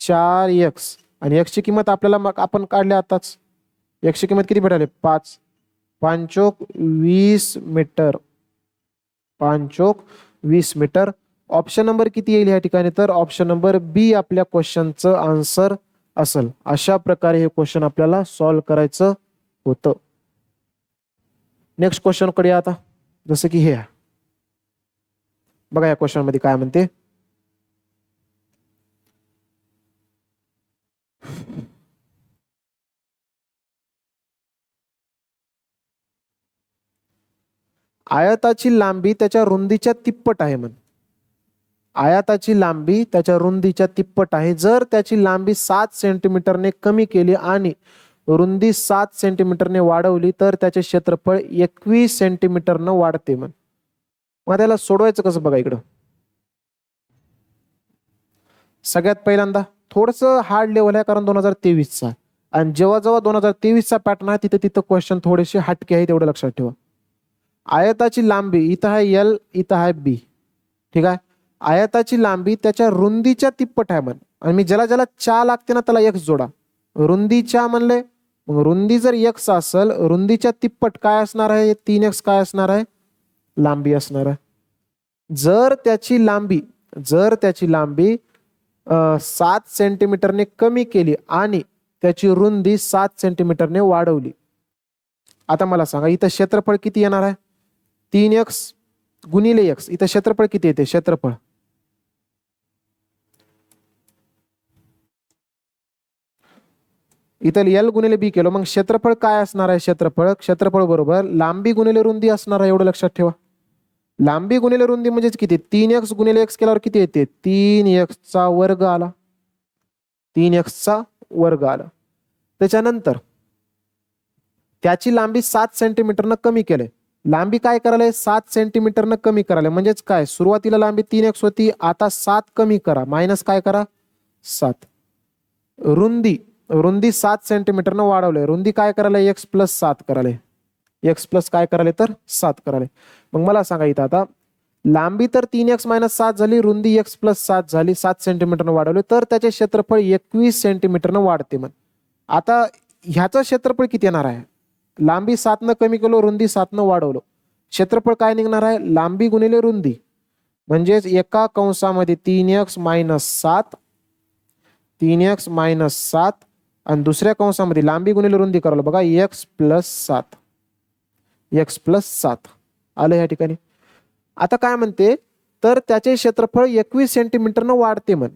4x. आणि एक्स ची किंमत आपल्याला आपण काढली आताच. एक्स ची किंमत किती भेटाले? 5. 5 चोक 20 मीटर. 5 चोक 20 मीटर. ऑप्शन नंबर किती येईल या ठिकाणी? तर ऑप्शन नंबर बी आपल्या क्वेश्चनचं आन्सर असेल. अशा प्रकारे हे क्वेश्चन आपल्याला सॉल्व्ह करायचं होतं. नेक्स्ट क्वेश्चन कडे आता, जसं की हे बघा, या क्वेश्चन मध्ये काय म्हणते, आयताची लांबी त्याच्या रुंदीच्या तिप्पट आहे म्हण. आयताची लांबी त्याच्या रुंदीच्या तिप्पट आहे. जर त्याची लांबी 7 सेंटीमीटरने कमी केली आणि रुंदी 7 सेंटीमीटरने वाढवली तर त्याचे क्षेत्रफळ 21 सेंटीमीटरनं वाढते म्हण. मग त्याला सोडवायचं कसं बघा इकडं. सगळ्यात पहिल्यांदा थोडंसं हार्ड लेवल आहे कारण 2023चा, आणि जेव्हा जेव्हा 2023चा पॅटर्न आहे तिथे तिथं क्वेश्चन थोडेसे हटके आहे, तेवढं लक्षात ठेवा. आयताची लांबी इथं आहे एल, इथं आहे बी. ठीक आहे. आयताची लांबी त्याच्या रुंदीच्या तिप्पट आहे म्हण, आणि मी ज्याला ज्याला चा लागते ना त्याला एक्स जोडा. रुंदीच्या म्हणले, मग रुंदी जर एक्स असेल, रुंदीच्या तिप्पट काय असणार आहे, 3x काय असणार आहे, लांबी असणार आहे. जर त्याची लांबी 7 सेंटीमीटरने कमी केली आणि त्याची रुंदी 7 सेंटीमीटरने वाढवली. आता मला सांगा इथं क्षेत्रफळ किती येणार आहे, 3x गुणिले x. इथं क्षेत्रफळ किती येते, क्षेत्रफळ इथं एल गुणिले बी केलं, मग क्षेत्रफळ काय असणार आहे, क्षेत्रफळ बरोबर लांबी गुणिले रुंदी असणार आहे, एवढं लक्षात ठेवा. लांबी गुणिले रुंदी म्हणजेच किती, 3x गुणिले x केल्यावर किती येते, 3x चा वर्ग आला. 3x चा वर्ग आला. त्याच्यानंतर त्याची लांबी 7 सेंटीमीटरनं कमी केले. लांबी काय करायला, 7 सेंटीमीटरनं कमी करायला, म्हणजेच काय, सुरुवातीला लांबी 3x होती, आता 7 कमी करा, मायनस काय करा 7. रुंदी 7 सेंटीमीटरनं वाढवले. रुंदी काय करायला, x प्लस 7 करायला. एक्स प्लस काय करायला तर 7 करायला. मग मला सांगा इथं आता लांबी तर 3x मायनस 7 झाली, रुंदी x प्लस 7 झाली, 7 सेंटीमीटरनं वाढवले, तर त्याचे क्षेत्रफळ 21 सेंटीमीटरनं वाढते. मग आता ह्याचं क्षेत्रफळ किती येणार आहे, लांबी 7 न कमी केलो, रुंदी 7 न वाढवलो, क्षेत्रफळ काय निघणार आहे, लांबी गुणिले रुंदी, म्हणजेच एका कंसामध्ये 3x मायनस 7, 3x मायनस 7, आणि दुसऱ्या कंसामध्ये लांबी गुणिले रुंदी करावं बघा, x प्लस 7, x प्लस 7 आलं या ठिकाणी. आता काय म्हणते, तर त्याचे क्षेत्रफळ 21 सेंटीमीटरनं वाढते म्हण.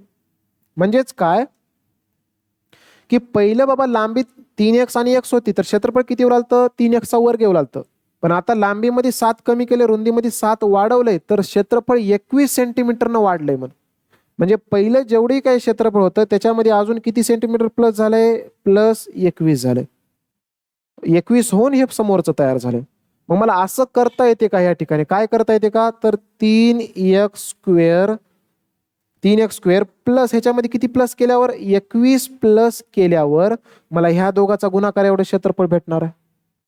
म्हणजेच काय की पहिलं बाबा लांबी 3x आणि x होती, तर क्षेत्रफळ किती येऊ लागतं, 3x चा वर्ग येऊ लागतं. पण आता लांबीमध्ये 7 कमी केले, रुंदीमध्ये 7 वाढवलंय, तर क्षेत्रफळ 21 सेंटीमीटरनं वाढलंय म्हण. म्हणजे पहिलं जेवढी काही क्षेत्रफळ होतं त्याच्यामध्ये अजून किती सेंटीमीटर प्लस झालंय, प्लस 21 झालंय. 21 होऊन हे समोरचं तयार झालंय. मग मला असं करता येते का, या ठिकाणी काय करता येते का, तर 3x स्क्वेअर प्लस ह्याच्यामध्ये किती प्लस केल्यावर, 21 प्लस केल्यावर मला ह्या दोघाचा गुणाकार एवढं क्षेत्रफळ भेटणार आहे,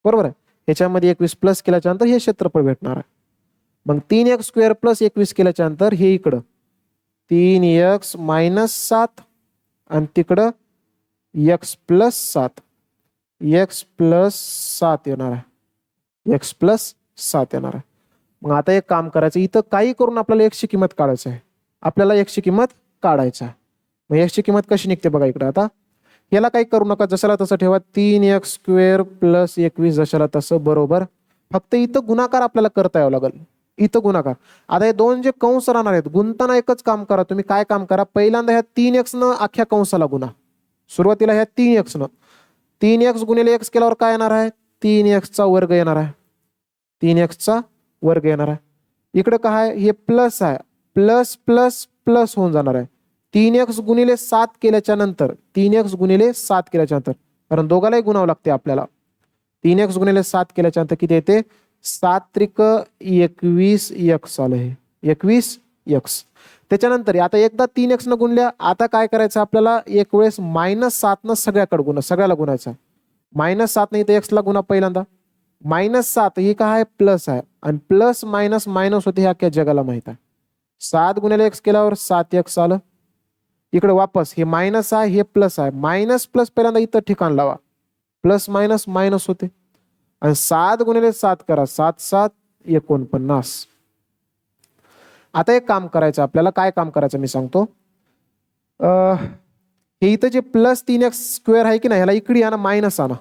बरोबर आहे. ह्याच्यामध्ये 21 प्लस केल्याच्या नंतर हे क्षेत्रफळ भेटणार आहे. मग 3x स्क्वेअर प्लस 21 केल्याच्या नंतर हे इकडं 3x मायनस 7 आणि तिकडं x प्लस 7, x प्लस 7 येणार आहे, x प्लस 7 येणार आहे. मग आता एक काम करायचं, इथं काही करून आपल्याला x ची किंमत काढायची आहे, आपल्याला x ची किंमत काढायची आहे. मग x ची किंमत कशी निघते बघा इकडे. आता याला काही करू नका, जशाला तसं ठेवा, 3x स्क्वेअर प्लस 21 जशाला तसं बरोबर. फक्त इथं गुणाकार आपल्याला करता यावं लागेल, इथं गुणाकार. आता हे दोन जे कंस राहणार आहेत, गुंताना एकच काम करा तुम्ही, काय काम करा, पहिल्यांदा ह्या 3x न अख्ख्या कंसाला गुणा. सुरुवातीला ह्या 3x न 3x गुणिले x केल्यावर काय येणार आहे, 3x चा वर्ग येणार आहे, 3x चा वर्ग येणार आहे. इकडे काय आहे, हे प्लस आहे, प्लस प्लस प्लस होऊन जाणार आहे. 3x गुणिले 7 केल्याच्या नंतर, 3x गुणिले 7 केल्याच्या नंतर, कारण दोघालाही गुणावं लागते आपल्याला. 3x गुणिले 7 केल्याच्या नंतर किती येते, 7 त्रिक 21x आलं, हे 21x. त्याच्यानंतर आता एकदा 3x न गुणल्या, आता काय करायचं आपल्याला, एक वेळेस -7 न सगळ्याकडे सगळ्याला गुणायचं. -7 न इथे x ला गुणा पहिल्यांदा, -7 ही काय आहे, प्लस आहे, आणि प्लस मायनस मायनस होते हे अख्ख्या जगाला माहित आहे. 7 गुणिले x केल्यावर 7x आलं. इकडे वापस हे मायनस आहे, हे प्लस आहे, मायनस प्लस पहिल्यांदा इथं ठिकाण लावा, प्लस मायनस मायनस होते, आणि 7 गुणिले 7 करा, 7 7 49. आता एक काम करायचं आपल्याला, काय काम करायचं मी सांगतो. हे इथं जे प्लस 3x स्क्वेअर आहे की नाही, ह्याला इकडे आणा, मायनस आणा.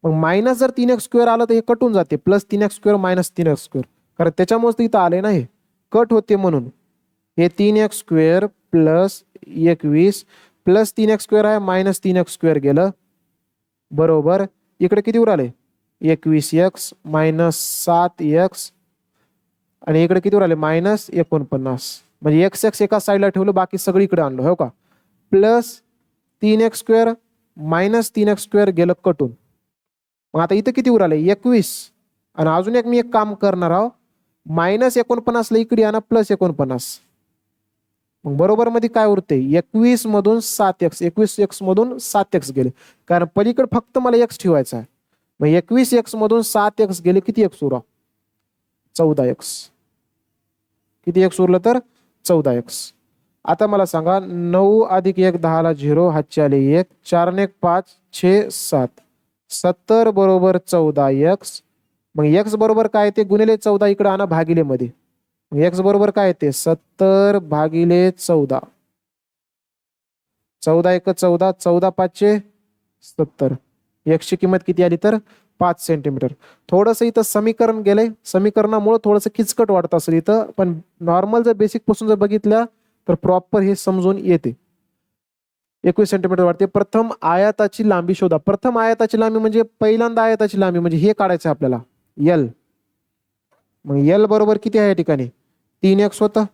मग मायनस जर 3x स्क्वेअर आलं तर हे कटून जाते, plus 3x square minus 3x square, कारण त्याच्यामुळे इथं आले ना, हे कट होते म्हणून. हे 3x square plus 21 plus 3x square आहे, मायनस 3x स्क्वेअर गेलं, बरोबर. इकडे किती उराले, 21x मायनस 7x आणि इकडे किती राहिले -49. म्हणजे एक्स एक्स एका साईडला ठेवलं, बाकी सगळी इकडे आणलं, हो का. प्लस 3x² -3x² गेलं कटून. मग आता इथं किती उराले 21. आणि अजून एक मी एक काम करणार आहो, -49 ला इकडे आणा +49. मग बरोबर मध्ये काय उरते 21 मधून 7x, 21x मधून 7x गेले, कारण पलीकडे फक्त मला x ठेवायचा आहे. मग 21x मधून 7x गेले, किती x उरा 14x. किती x उरलं तर 14x. आता मला सांगा 9 + 1 10 ला 0, हातचे आले 1, 4 ने 1 5 6 7, 70 बरोबर 14x. मग x बरोबर काय ते गुणिले 14 इकडे आणा भागिले मध्ये. मग x बरोबर काय ते 70 भागिले 14. 14 × 1 14, 14 × 5 70. x ची किंमत किती आली तर 5 सेंटीमीटर. थोडंसं इथं समीकरण गेलंय, समीकरणामुळे थोडंसं किचकट वाटत असेल इथं, पण नॉर्मल जर बेसिक पासून जर बघितलं तर प्रॉपर हे समजून येते. 21 सेंटीमीटर वाटते. प्रथम आयताची लांबी शोधा. प्रथम आयताची लांबी म्हणजे पहिल्यांदा आयताची लांबी म्हणजे हे काढायचं आपल्याला L. मग L बरोबर किती आहे या ठिकाणी 3x होतं.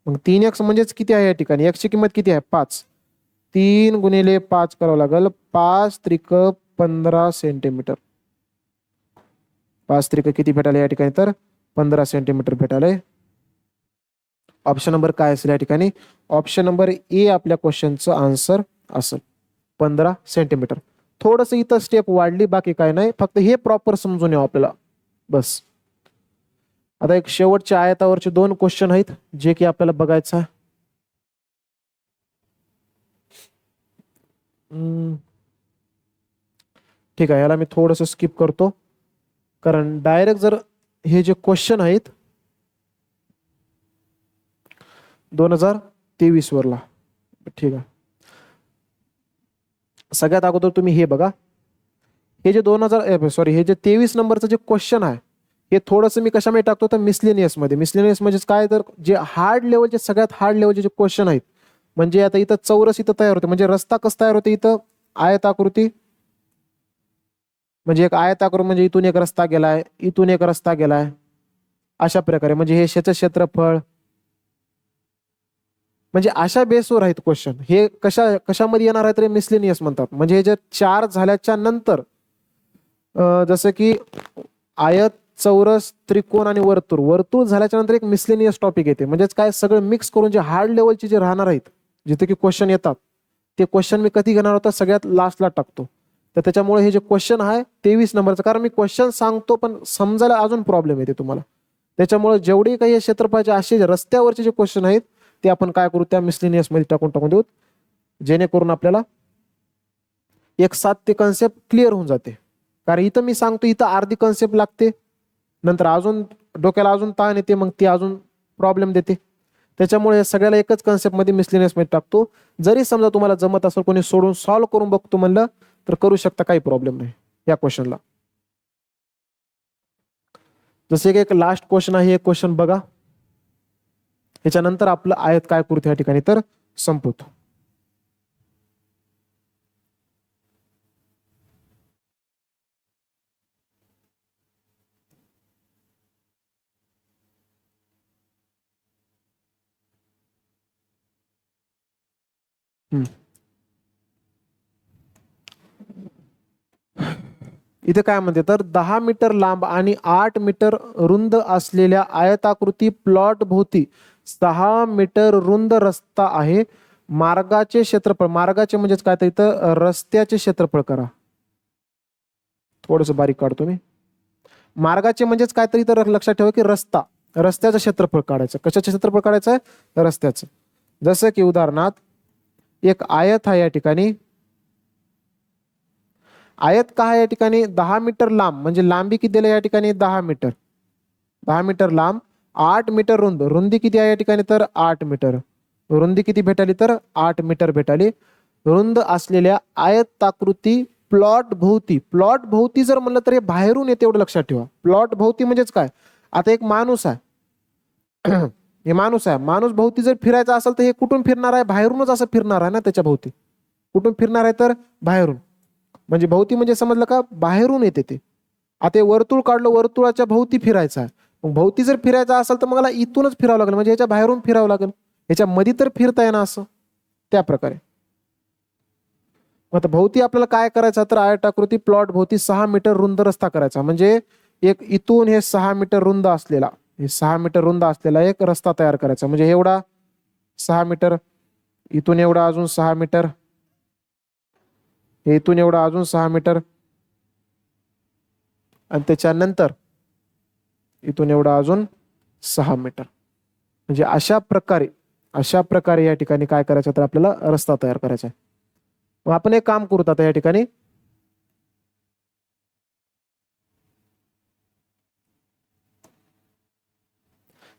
मग 3x म्हणजेच किती आहे या ठिकाणी x ची किंमत किती आहे 5. 3 × 5 करावं लागेल. 5 त्रिक 15 सेंटीमीटर. 5 त्रिक किती भेटायला या ठिकाणी तर 15 सेंटीमीटर भेटायला. ऑप्शन नंबर काय असेल या ठिकाणी, ऑप्शन नंबर ए आपल्या क्वेश्चनचं आन्सर असेल 15 सेंटीमीटर. थोडंसं इथं स्टेप वाढली, बाकी काय नाही, फक्त हे प्रॉपर समजून येऊ आपल्याला बस. आता एक शेवटच्या आयतावरचे 2 क्वेश्चन आहेत जे की आपल्याला बघायचं आहे. ठीक आहे, याला मी थोडंसं स्किप करतो, कारण डायरेक्ट जर हे जे क्वेश्चन आहेत 2023 वरला, ठीक आहे. सगळ्यात अगोदर तुम्ही हे बघा, हे जे 23 नंबरचं जे क्वेश्चन आहे हे थोडंसं मी कशामध्ये टाकतो तर मिसलेनियस मध्ये. मिसलेनियस म्हणजे काय तर जे हार्ड लेवलचे, सगळ्यात हार्ड लेवलचे जे क्वेश्चन आहेत, म्हणजे आता इथं चौरस इथं तयार होते, म्हणजे रस्ता कसं तयार होते इथं आयताकृती, म्हणजे एक आयताकृती म्हणजे इथून एक रस्ता गेलाय, इथून एक रस्ता गेलाय, अशा प्रकारे. म्हणजे हे क्षेत्रफळ, म्हणजे अशा बेसवर आहेत क्वेश्चन. हे कशामध्ये येणार आहे तर मिसलेनियस म्हणतात. म्हणजे हे जे 4 झाल्याच्या नंतर जसं की आयत, चौरस, त्रिकोण आणि वर्तुळ, वर्तुळ झाल्याच्या नंतर एक मिसलेनियस टॉपिक येते. म्हणजेच काय सगळं मिक्स करून जे हार्ड लेवलचे जे राहणार आहेत, जिथे की क्वेश्चन येतात, ते क्वेश्चन मी कधी घेणार होता सगळ्यात लास्टला टाकतो. तर त्याच्यामुळे हे जे क्वेश्चन आहे 23 नंबरचं, कारण मी क्वेश्चन सांगतो पण समजायला अजून प्रॉब्लेम येते तुम्हाला. त्याच्यामुळे जेवढे काही क्षेत्रफळाचे असे रस्त्यावरचे जे क्वेश्चन आहेत ते आपण काय करू त्या मिसलेनियस मध्ये टाकून देऊ, जेणेकरून आपल्याला एक साथ ते कन्सेप्ट क्लिअर होऊन जाते. कारण इथं मी सांगतो इथं अर्धी कन्सेप्ट लागते, नंतर अजून डोक्याला अजून ताण येते, मग ती अजून प्रॉब्लेम देते. त्याच्यामुळे सगळ्याला एकच कन्सेप्ट मध्ये मिसलेनियस मध्ये टाकतो. जरी समजा तुम्हाला जमत असेल, कोणी सोडून सॉल्व्ह करून बघतो म्हणलं तर करू शकता, काही प्रॉब्लेम नाही या क्वेश्चनला. जसे की एक लास्ट क्वेश्चन आहे, एक क्वेश्चन बघा, याच्यानंतर आपलं आयत काय करतो या ठिकाणी तर संपवतो. इथे काय म्हणते तर 10 मीटर लांब आणि 8 मीटर रुंद असलेल्या आयताकृती प्लॉट भोवती 6 मीटर रुंद रस्ता आहे. मार्गाचे क्षेत्रफळ, मार्गाचे म्हणजेच काय तर इथं रस्त्याचे क्षेत्रफळ करा. थोडस बारीक काढतो मी. मार्गाचे म्हणजेच काय तर इथं लक्षात ठेवा की रस्त्याचं क्षेत्रफळ काढायचं. कशाचं क्षेत्रफळ काढायचं आहे? रस्त्याचं. जसं की उदाहरणार्थ एक आयत आहे या ठिकाणी, आयत काय आहे या ठिकाणी 10 मीटर लांब, म्हणजे लांबी किती दिली या ठिकाणी 10 मीटर, 10 मीटर लांब, 8 मीटर रुंद, रुंदी किती आहे या ठिकाणी तर 8 मीटर, रुंदी किती भेटाली तर 8 मीटर भेटाली. रुंद असलेल्या आयताकृती प्लॉट भोवती, प्लॉट भोवती जर म्हणलं तर हे बाहेरून येते एवढं लक्षात ठेवा. प्लॉट भोवती म्हणजेच काय, आता एक माणूस आहे हे माणूस आहे, माणूस भोवती जर फिरायचा असेल तर हे कुठून फिरणार आहे, बाहेरूनच असं फिरणार आहे ना. त्याच्या भोवती कुठून फिरणार आहे तर बाहेरून, म्हणजे भोवती म्हणजे समजलं का बाहेरून येते ते. आता वर्तुळ काढलं, वर्तुळाच्या भोवती फिरायचं आहे, मग भोवती जर फिरायचं असेल तर मला इथूनच फिरावं लागेल, म्हणजे याच्या बाहेरून फिरावं लागेल, याच्या मध्ये तर फिरता येणार असं त्या प्रकारे. आता भोवती आपल्याला काय करायचं तर आयताकृती प्लॉट भोवती 6 मीटर रुंद रस्ता करायचा. म्हणजे एक इथून हे 6 मीटर रुंद असलेला, हे 6 मीटर रुंद असलेला एक रस्ता तयार करायचा. म्हणजे एवढा 6 मीटर, इथून एवढा अजून 6 मीटर, इथून एवढा अजून 6 मीटर, आणि त्याच्यानंतर इथून एवढा अजून 6 मीटर. म्हणजे अशा प्रकारे या ठिकाणी काय करायचं तर आपल्याला रस्ता तयार करायचा आहे. मग आपण एक काम करू आता या ठिकाणी,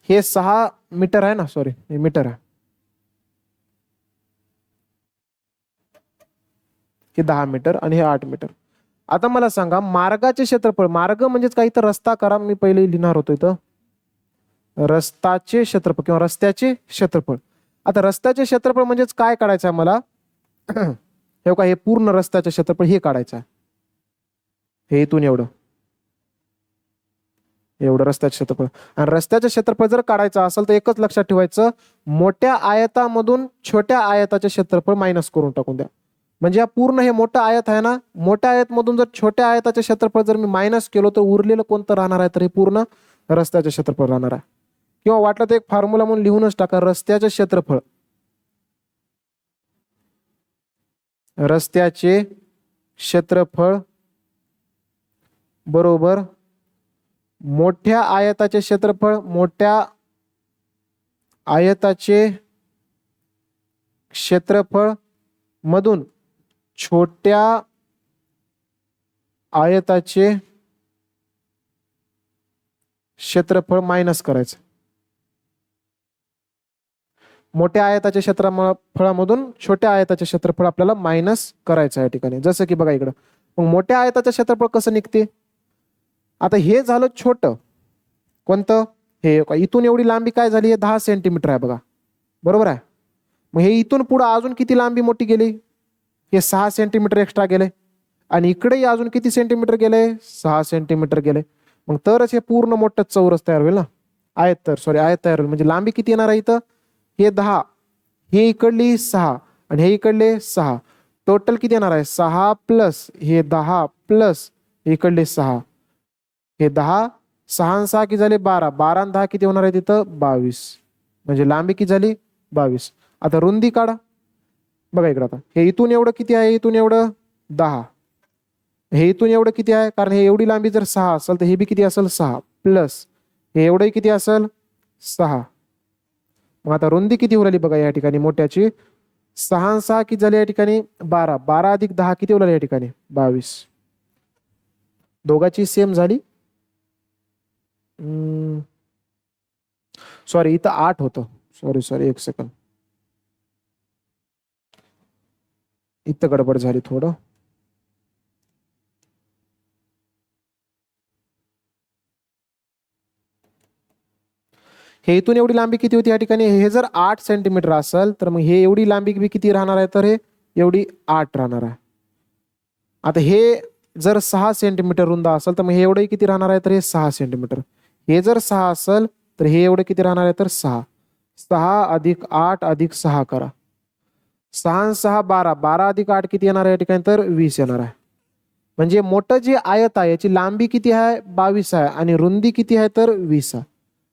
हे 6 मीटर आहे ना, सॉरी हे मीटर आहे, हे 10 मीटर आणि हे 8 मीटर. आता मला सांगा मार्गाचे क्षेत्रफळ, मार्ग म्हणजेच काही तर रस्ता करा, मी पहिले लिहिणार होतो इथं रस्ताचे क्षेत्रफळ किंवा रस्त्याचे क्षेत्रफळ. आता रस्त्याचे क्षेत्रफळ म्हणजेच काय काढायचं आहे मला हे का, हे पूर्ण रस्त्याचे क्षेत्रफळ हे काढायचं आहे. हे इथून एवढं रस्त्याचे क्षेत्रफळ. आणि रस्त्याचे क्षेत्रफळ जर काढायचं असेल तर एकच लक्षात ठेवायचं, मोठ्या आयतामधून छोट्या आयताचे क्षेत्रफळ मायनस करून टाकून द्या. म्हणजे या पूर्ण हे मोठं आयत आहे ना, मोठ्या आयतमधून जर छोट्या आयताचे क्षेत्रफळ जर मी मायनस केलो तर उरलेलं कोणतं राहणार आहे तर हे पूर्ण रस्त्याचे क्षेत्रफळ राहणार आहे. किंवा वाटलं तर एक फॉर्म्युला म्हणून लिहूनच टाका, रस्त्याचे क्षेत्रफळ, रस्त्याचे क्षेत्रफळ बरोबर मोठ्या आयताचे क्षेत्रफळ, मोठ्या आयताचे क्षेत्रफळ मधून छोट्या आयताचे क्षेत्रफळ मायनस करायचं. मोठ्या आयताच्या क्षेत्रफळामधून छोट्या आयताचे क्षेत्रफळ आपल्याला मायनस करायचं आहे या ठिकाणी. जसं की बघा इकडं, मग मोठ्या आयताचं क्षेत्रफळ कसं निघते, आता हे झालं छोटं कोणतं, हे इथून एवढी लांबी काय झाली, हे 10 सेंटीमीटर आहे बघा, बरोबर आहे. मग हे इथून पुढे अजून किती लांबी मोठी गेली, हे 6 सेंटीमीटर एक्स्ट्रा गेले, आणि इकडेही अजून किती सेंटीमीटर गेले, 6 सेंटीमीटर गेले. मग तरच हे पूर्ण मोठं चौरस तयार होईल ना, आयत तयार होईल. म्हणजे लांबी किती येणार आहे इथं, हे 10, हे इकडली 6 आणि हे इकडले 6, टोटल किती येणार आहे 6 प्लस हे 10 प्लस इकडले 6, हे 10, 6 आणि 6 किती झाले 12, 12 आणि 10 किती होणार आहे तिथं 22. म्हणजे लांबी किती झाली 22. आता रुंदी काढा बघा इकडं, आता हे इथून एवढं किती आहे, इथून एवढं 10, हे इथून एवढं किती आहे, कारण हे एवढी लांबी जर 6 असेल तर हे बी किती असेल 6 प्लस हे एवढंही किती असेल 6. मग आता रुंदी किती उरली बघा या ठिकाणी मोठ्याची, 6 आणि 6 किती झाले या ठिकाणी 12, 12 अधिक 10 किती उरले या ठिकाणी 22. दोघांची सेम झाली, सॉरी इथं 8 होतं, सॉरी एक सेकंड, इथं गडबड झाली थोडं. हे इथून एवढी लांबी किती होती या ठिकाणी, हे जर 8 सेंटीमीटर असेल तर मग हे एवढी लांबी बी किती राहणार आहे तर हे एवढी 8 राहणार आहे. आता हे जर 6 सेंटीमीटर रुंद असेल तर मग हे एवढं किती राहणार आहे तर हे 6 सेंटीमीटर. हे जर 6 असेल तर हे एवढं किती राहणार आहे तर 6, 6 अधिक 8 अधिक 6 करा, 6 आणि 6 12, 12 अधिक 8 किती येणार आहे या ठिकाणी तर 20 येणार आहे. म्हणजे मोठं जे आयत आहे याची लांबी किती आहे 22 आहे आणि रुंदी किती आहे तर 20 आहे.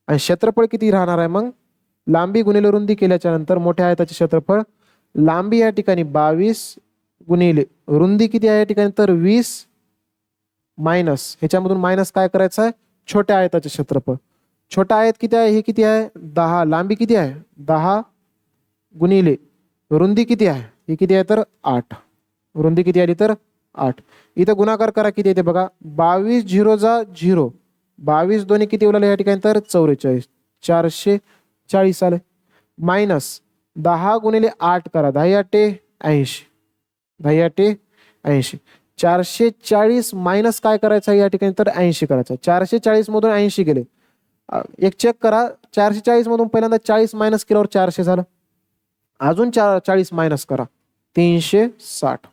आणि क्षेत्रफळ किती राहणार आहे मग, लांबी गुणिले रुंदी केल्याच्या नंतर मोठ्या आयताचे क्षेत्रफळ, लांबी या ठिकाणी 22 गुणिले रुंदी किती आहे या ठिकाणी तर 20 मायनस ह्याच्यामधून मायनस काय करायचं आहे छोट्या आयताचे क्षेत्रफळ. छोटा आयत किती आहे, हे किती आहे 10, लांबी किती आहे 10 गुणिले रुंदी किती आहे, ही किती आहे तर 8, रुंदी किती आली तर 8. इथं गुणाकार करा किती येते बघा, 22 0 जा 0, 22 दोन्ही किती उरले या ठिकाणी तर 44, 440 आले. मायनस 10 गुणिले 8 करा, 10 8 80, 10 8 80, 440 मायनस काय करायचं या ठिकाणी तर 80 करायचं. 440 मधून 80 गेले, एक चेक करा, 440 मधून पहिल्यांदा 40 मायनस केल्यावर 400 झालं, अजून 40 मायनस करा 360,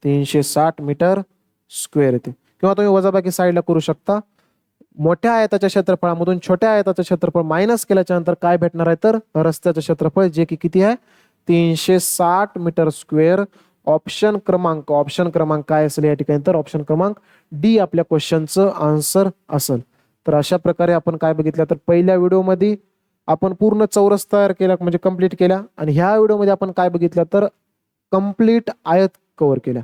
360 मीटर स्क्वेअर येते. किंवा तुम्ही वजाबाकी साईडला करू शकता, मोठ्या आयताच्या क्षेत्रफळामधून छोट्या आयताचं क्षेत्रफळ मायनस केल्याच्या नंतर काय भेटणार आहे तर रस्त्याचं क्षेत्रफळ, जे की किती आहे 360 मीटर स्क्वेअर. ऑप्शन क्रमांक काय असेल या ठिकाणी तर ऑप्शन क्रमांक डी आपल्या क्वेश्चनचं आन्सर असेल. तर अशा प्रकारे आपण काय बघितलं तर पहिल्या व्हिडिओमध्ये आपण पूर्ण चौरस तयार केला म्हणजे कंप्लीट केल्या, आणि ह्या व्हिडिओमध्ये आपण काय बघितलं तर कंप्लीट आयत कव्हर केल्या.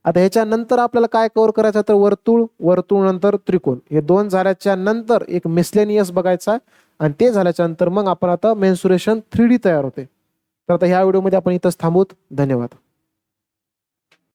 आता ह्याच्यानंतर आपल्याला काय कव्हर करायचं तर वर्तुळ नंतर त्रिकोण, हे दोन झाल्याच्या नंतर एक मिसलेनियस बघायचा आहे, आणि ते झाल्याच्या नंतर मग आपण आता मेन्सुरेशन 3D तयार होते. तर आता ह्या व्हिडिओमध्ये आपण इथंच थांबूत. धन्यवाद.